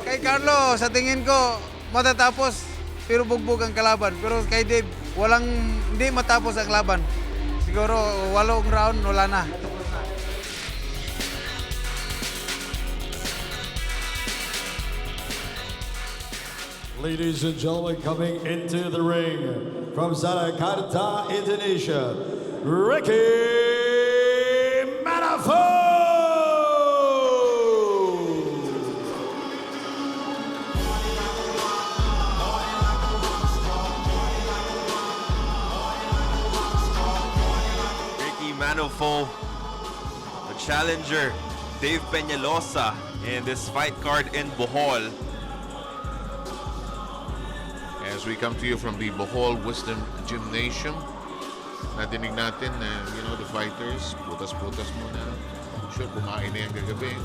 Kay Carlo, sa tingin ko, matatapos pero bugbog ang kalaban. Pero kay Dave, hindi matapos ang laban. Siguro 8 round, wala na. Ladies and gentlemen, coming into the ring from Scorecards, Indonesia, Ricky Manufoe! Ricky Manufoe, the challenger, Dave Peñalosa, in this fight card in Bohol. As we come to you from the Bohol Wisdom Gymnasium, nadinig natin na, the fighters, putas-putas muna. Sure, kumain na yan kagabi.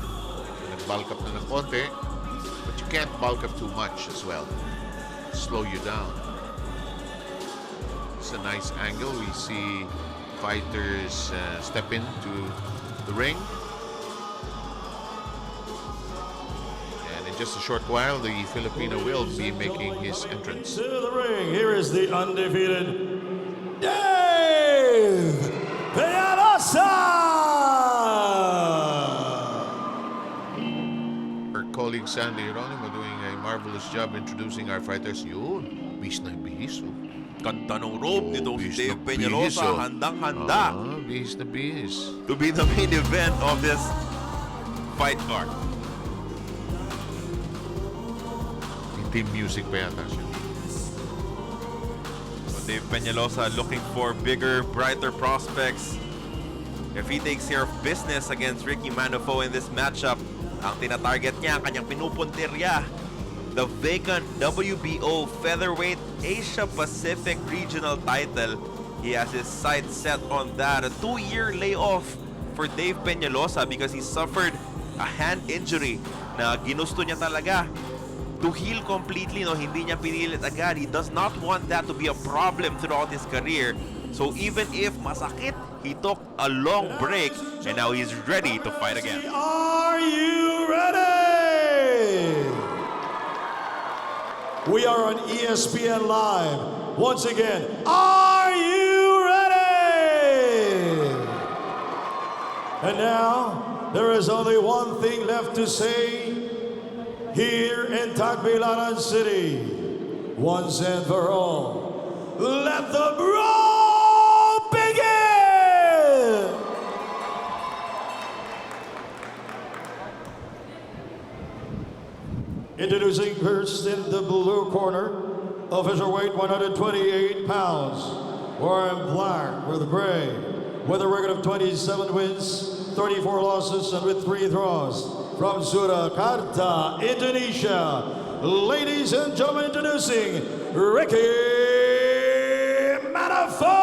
Nag-bulk up na ng konti. But you can't bulk up too much as well. Slow you down. It's a nice angle. We see fighters step into the ring. Just a short while, the Filipino will be making his entrance. To the ring, here is the undefeated Dave Peñalosa! Our colleague Sandy Geronimo doing a marvelous job introducing our fighters. Yun, bis na bihis. Oh. Ganda ng robe nitong Bihis Dave na bihis, Peñalosa, oh. handang-handa Bihis na bihis. to be the main event of this fight card. Team music pa yata siya. So Dave Peñalosa looking for bigger, brighter prospects. If he takes care of business against Ricky Manufoe in this matchup, ang tinatarget niya, kanyang pinupuntirya, the vacant WBO Featherweight Asia Pacific Regional title. He has his sights set on that. A 2-year layoff for Dave Peñalosa because he suffered a hand injury na ginusto niya talaga to heal completely, no, hindi niya pinilit agad. He does not want that to be a problem throughout his career. So even if masakit, he took a long break and now he's ready to fight again. Are you ready? We are on ESPN Live. Once again, are you ready? And now, there is only one thing left to say here in Tagbilaran City. Once and for all, let the brawl begin! Introducing first in the blue corner, official weight 128 pounds, wearing black with gray, with a record of 27 wins, 34 losses, and with 3 draws. From Surakarta, Indonesia, ladies and gentlemen, introducing Ricky Manufoe!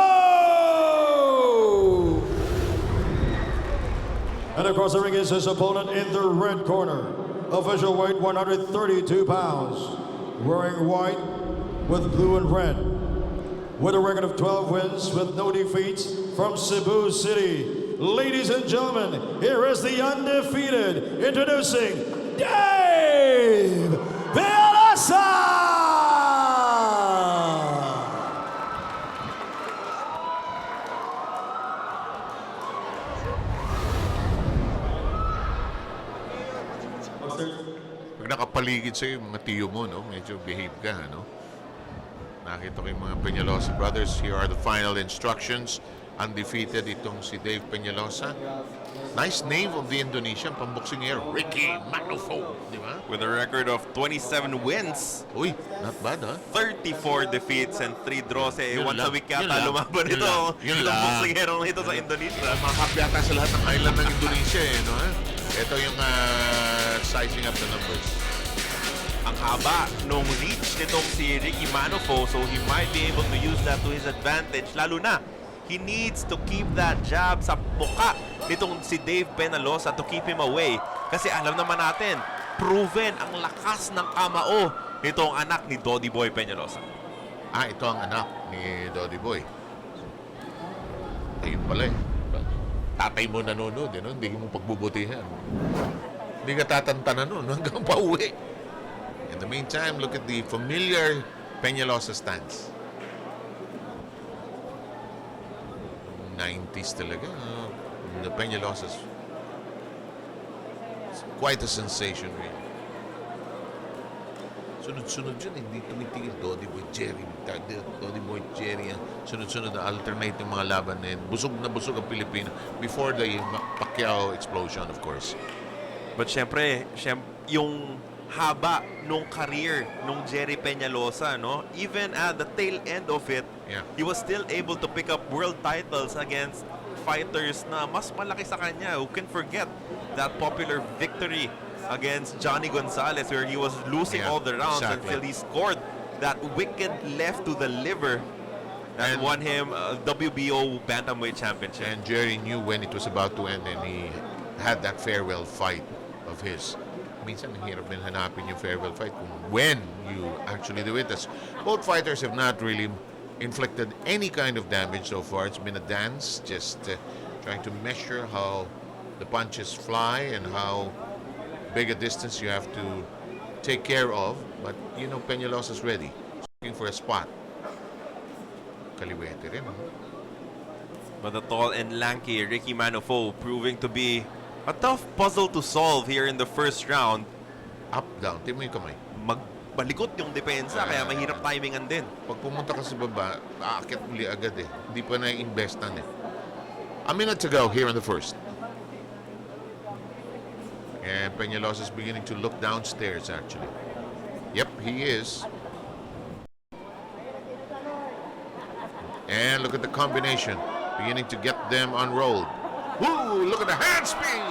And across the ring is his opponent in the red corner, official weight 132 pounds, wearing white with blue and red, with a record of 12 wins with no defeats, from Cebu City. Ladies and gentlemen, here is the undefeated, introducing Dave Peñalosa! Pag nakapaligid sa'yo yung mga tiyo mo, no? Medyo behave ka, no? Nakita ko yung mga Peñalosa brothers. Here are the final instructions. undefeated itong si Dave Peñalosa. Nice name of the Indonesian pamboksingero, Ricky Manufoe, di ba? With a record of 27 wins, Uy, not bad, ha? 34 defeats, and 3 draws. Yun Once a lang, week yun yata lang, lumaban yun ito. lang, yun Itong lang. boksingero ito sa Indonesia. Makakap yata sa lahat ng island ng Indonesia, eh, no? Ha? Ito yung sizing up the numbers. Ang haba nung reach nitong si Ricky Manufoe, so he might be able to use that to his advantage. Lalo na, he needs to keep that jab sa muka nitong si Dave Peñalosa to keep him away. Kasi alam naman natin, proven ang lakas ng kamao nitong anak ni Dodi Boy Peñalosa. Ito ang anak ni Dodi Boy. Ayun pala, eh. Tatay mo nanonood, eh, no? Hindi mo pagbubutihan. Hindi ka tatantanan nun hanggang pauwi. In the meantime, look at the familiar Peñalosa stance. 90s talaga. The Peñalosas. It's quite a sensation, really. Sunod-sunod yun, hindi tumitigil. Dodi Boy, Jerry. Dodi Boy, Jerry. Sunod-sunod na alternate yung mga laban na yun. Busog na busog ang Pilipino. Before the Pacquiao explosion, of course. But syempre, yung haba nung career nung Jerry Peñalosa, no? Even at the tail end of it, Yeah. he was still able to pick up world titles against fighters na mas malaki sa kanya. Who can forget that popular victory against Johnny Gonzalez where he was losing Yeah, all the rounds exactly. until he scored that wicked left to the liver that And- won him a WBO Bantamweight Championship. And Jerry knew when it was about to end and he had that farewell fight of his. Minsan, hirap din hanapin yung farewell fight kung when you actually do it. As both fighters have not really inflicted any kind of damage so far. It's been a dance, just trying to measure how the punches fly and how big a distance you have to take care of. But, you know, Peñalosa's ready. He's looking for a spot. Kaliwete rin, huh? But the tall and lanky Ricky Manufoe proving to be a tough puzzle to solve here in the first round. Up, down. Tingnan mo yung kamay. Magbalikot yung depensa, kaya mahirap timingan din. Pag pumunta ka sa baba, aakit muli agad eh. Hindi pa na-investan eh. A minute to go here in the first. And Peñalosa is beginning to look downstairs actually. Yep, he is. And look at the combination. Beginning to get them unrolled. Ooh, look at the hand speed!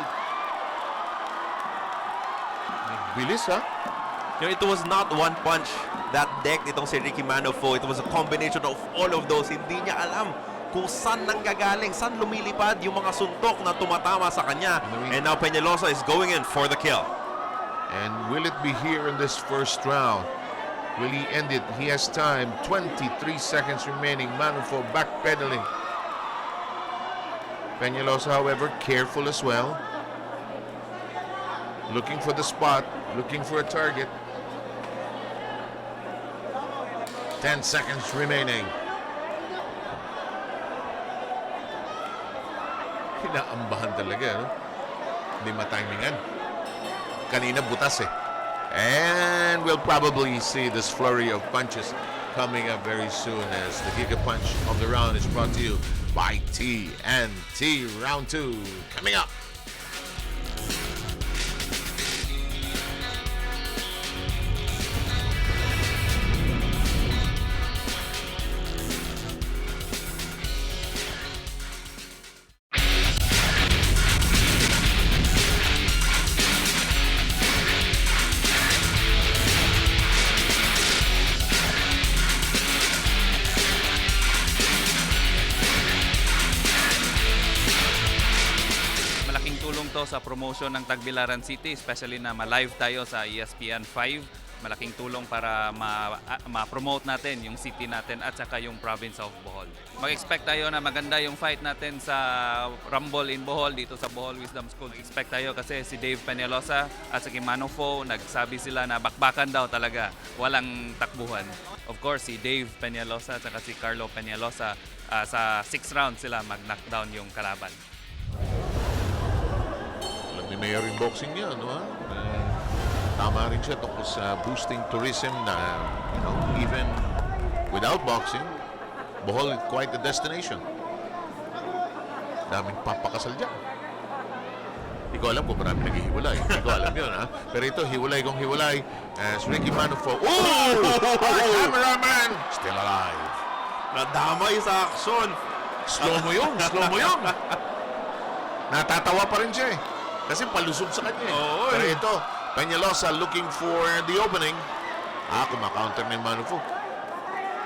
Bilis, ha? You know, it was not one punch that decked itong si Ricky Manufoe. It was a combination of all of those. Hindi niya alam kung saan nanggagaling, saan lumilipad yung mga suntok na tumatama sa kanya. And now Peñalosa is going in for the kill. And will it be here in this first round? Will he end it? He has time. 23 seconds remaining. Manufoe backpedaling. Peñalosa, however, careful as well. Looking for the spot. Looking for a target. 10 seconds remaining. Inaambahan talaga, no? Hindi matimingan. Kanina butas eh. And we'll probably see this flurry of punches coming up very soon as the Giga Punch of the round is brought to you by TNT. Round 2 coming up. Malaking tulong to sa promotion ng Tagbilaran City, especially na ma-live tayo sa ESPN 5. Malaking tulong para ma-promote natin yung city natin at saka yung province of Bohol. Mag-expect tayo na maganda yung fight natin sa Rumble in Bohol dito sa Bohol Wisdom School. Expect tayo kasi si Dave Peñalosa at si Manufoe nagsabi sila na bakbakan daw talaga, walang takbuhan. Of course, si Dave Peñalosa at saka si Carlo Peñalosa sa 6 rounds sila mag-knockdown yung kalaban. Alam ni Mayor yung boxing niya, no ha? Tama rin siya tungkol sa boosting tourism na, you know, even without boxing, Bohol is quite a destination. Daming papakasal dyan. Hindi ko alam kung marami naghihiwalay. Hindi ko alam yun, ha? Pero ito, hiwalay kong hiwalay. As Ricky Manufoe. Oh! Cameraman! Still alive. Nadamay sa aksyon. Slow mo yun. Natatawa pa rin siya eh. Kasi palusog sa kanya eh. Oo, Pero eh. ito, Peñalosa looking for the opening. Kumakaunter na yung Manufoe.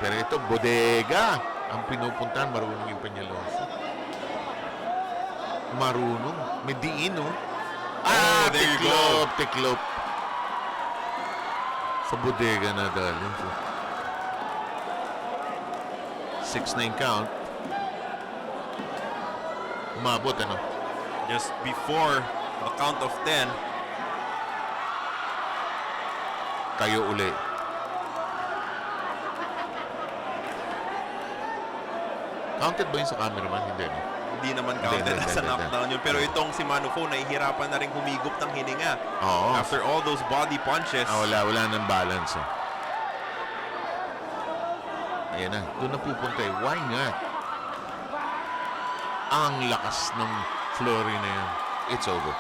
Pero ito, bodega. Ang pinupuntahan, marunong yung Peñalosa. Marunong. May diin, no? There you go. Tiklop. Sa bodega na dali. 6-9 count. Umabot, ano? Just before the count of 10. Tayo uli. Counted ba yun sa cameraman? Hindi, no? Hindi naman counted Hindi. as a knockdown yun. Pero itong si Manufoe, nahihirapan na rin humigop ng hininga. Oo. After all those body punches. Wala ng balance, eh. Ayan na. Doon na pupunta eh. Why not? Ang lakas ng flurry na yun. It's over.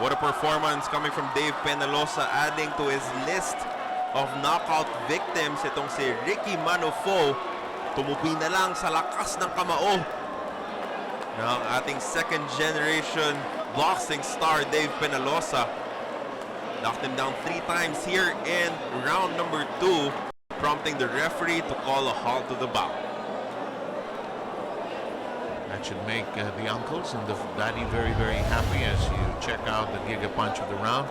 What a performance coming from Dave Peñalosa, adding to his list of knockout victims. Itong si Ricky Manufoe, tumupi na lang sa lakas ng kamao ng ating second generation boxing star Dave Peñalosa. Knocked him down 3 times here in round number 2, prompting the referee to call a halt to the bout. That should make the uncles and the daddy very, very happy as you check out the Giga Punch of the round.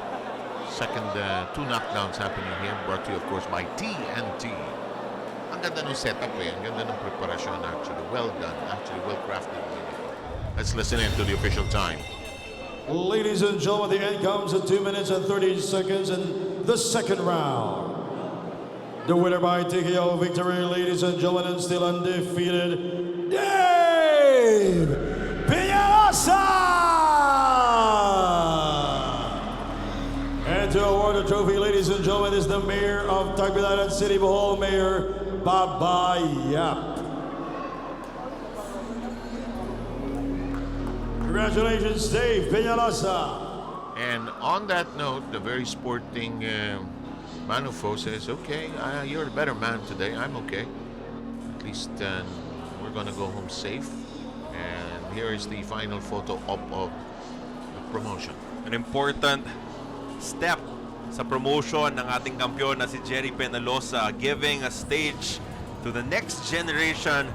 Second, 2 knockdowns happening here, brought to you, of course, by TNT. Ang ganda ng setup eh. Ang ganda ng preparasyon actually. Well done. Actually, well crafted. Let's listen in to the official time. Ladies and gentlemen, the end comes at 2 minutes and 30 seconds in the second round. The winner by TKO victory, ladies and gentlemen, and still undefeated, Dave Peñalosa! And to award the trophy, ladies and gentlemen, is the Mayor of Tagbilaran City, Bohol, Mayor Baba Yap. Congratulations, Dave Peñalosa. And on that note, the very sporting Manufoe says, okay, you're a better man today. I'm okay. At least we're going to go home safe. And here is the final photo op of the promotion. An important step sa promotion ng ating kampiyon na si Jerry Peñalosa, giving a stage to the next generation,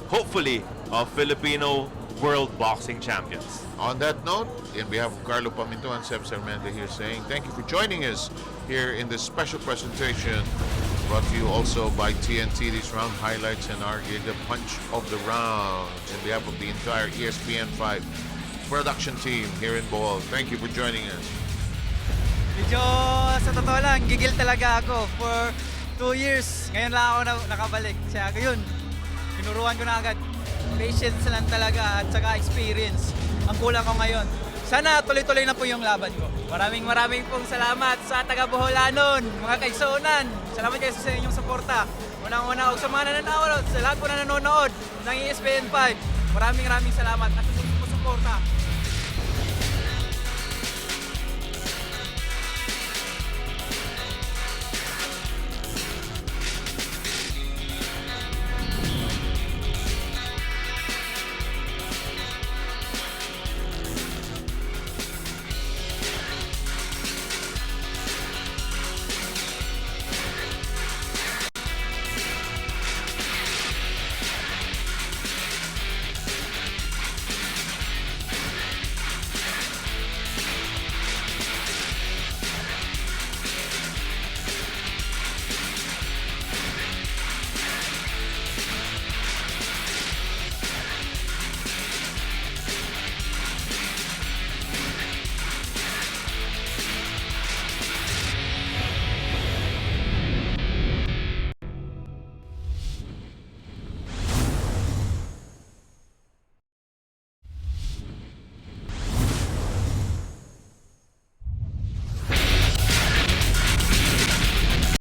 hopefully, of Filipino world boxing champions. On that note, in behalf of Carlo Paminto and Seb Sarmenta here saying thank you for joining us here in this special presentation brought to you also by TNT, these round highlights and our Giga Punch of the rounds. In behalf of the entire ESPN5 production team here in Bohol, thank you for joining us. Medyo sa totoo lang, gigil talaga ako for 2 years. Ngayon lang ako nakabalik. Kaya yun, tinuruan ko na agad. Patience lang talaga at saka experience. Ang kulang ko ngayon. Sana tuloy-tuloy na po yung laban ko. Maraming pong salamat sa taga-Boholanon, mga kaisonan. Salamat kayo sa inyong suporta. Unang-una, sa mga nananood, sa lahat po na nanonood ng ESPN5. Maraming salamat at sa suporta.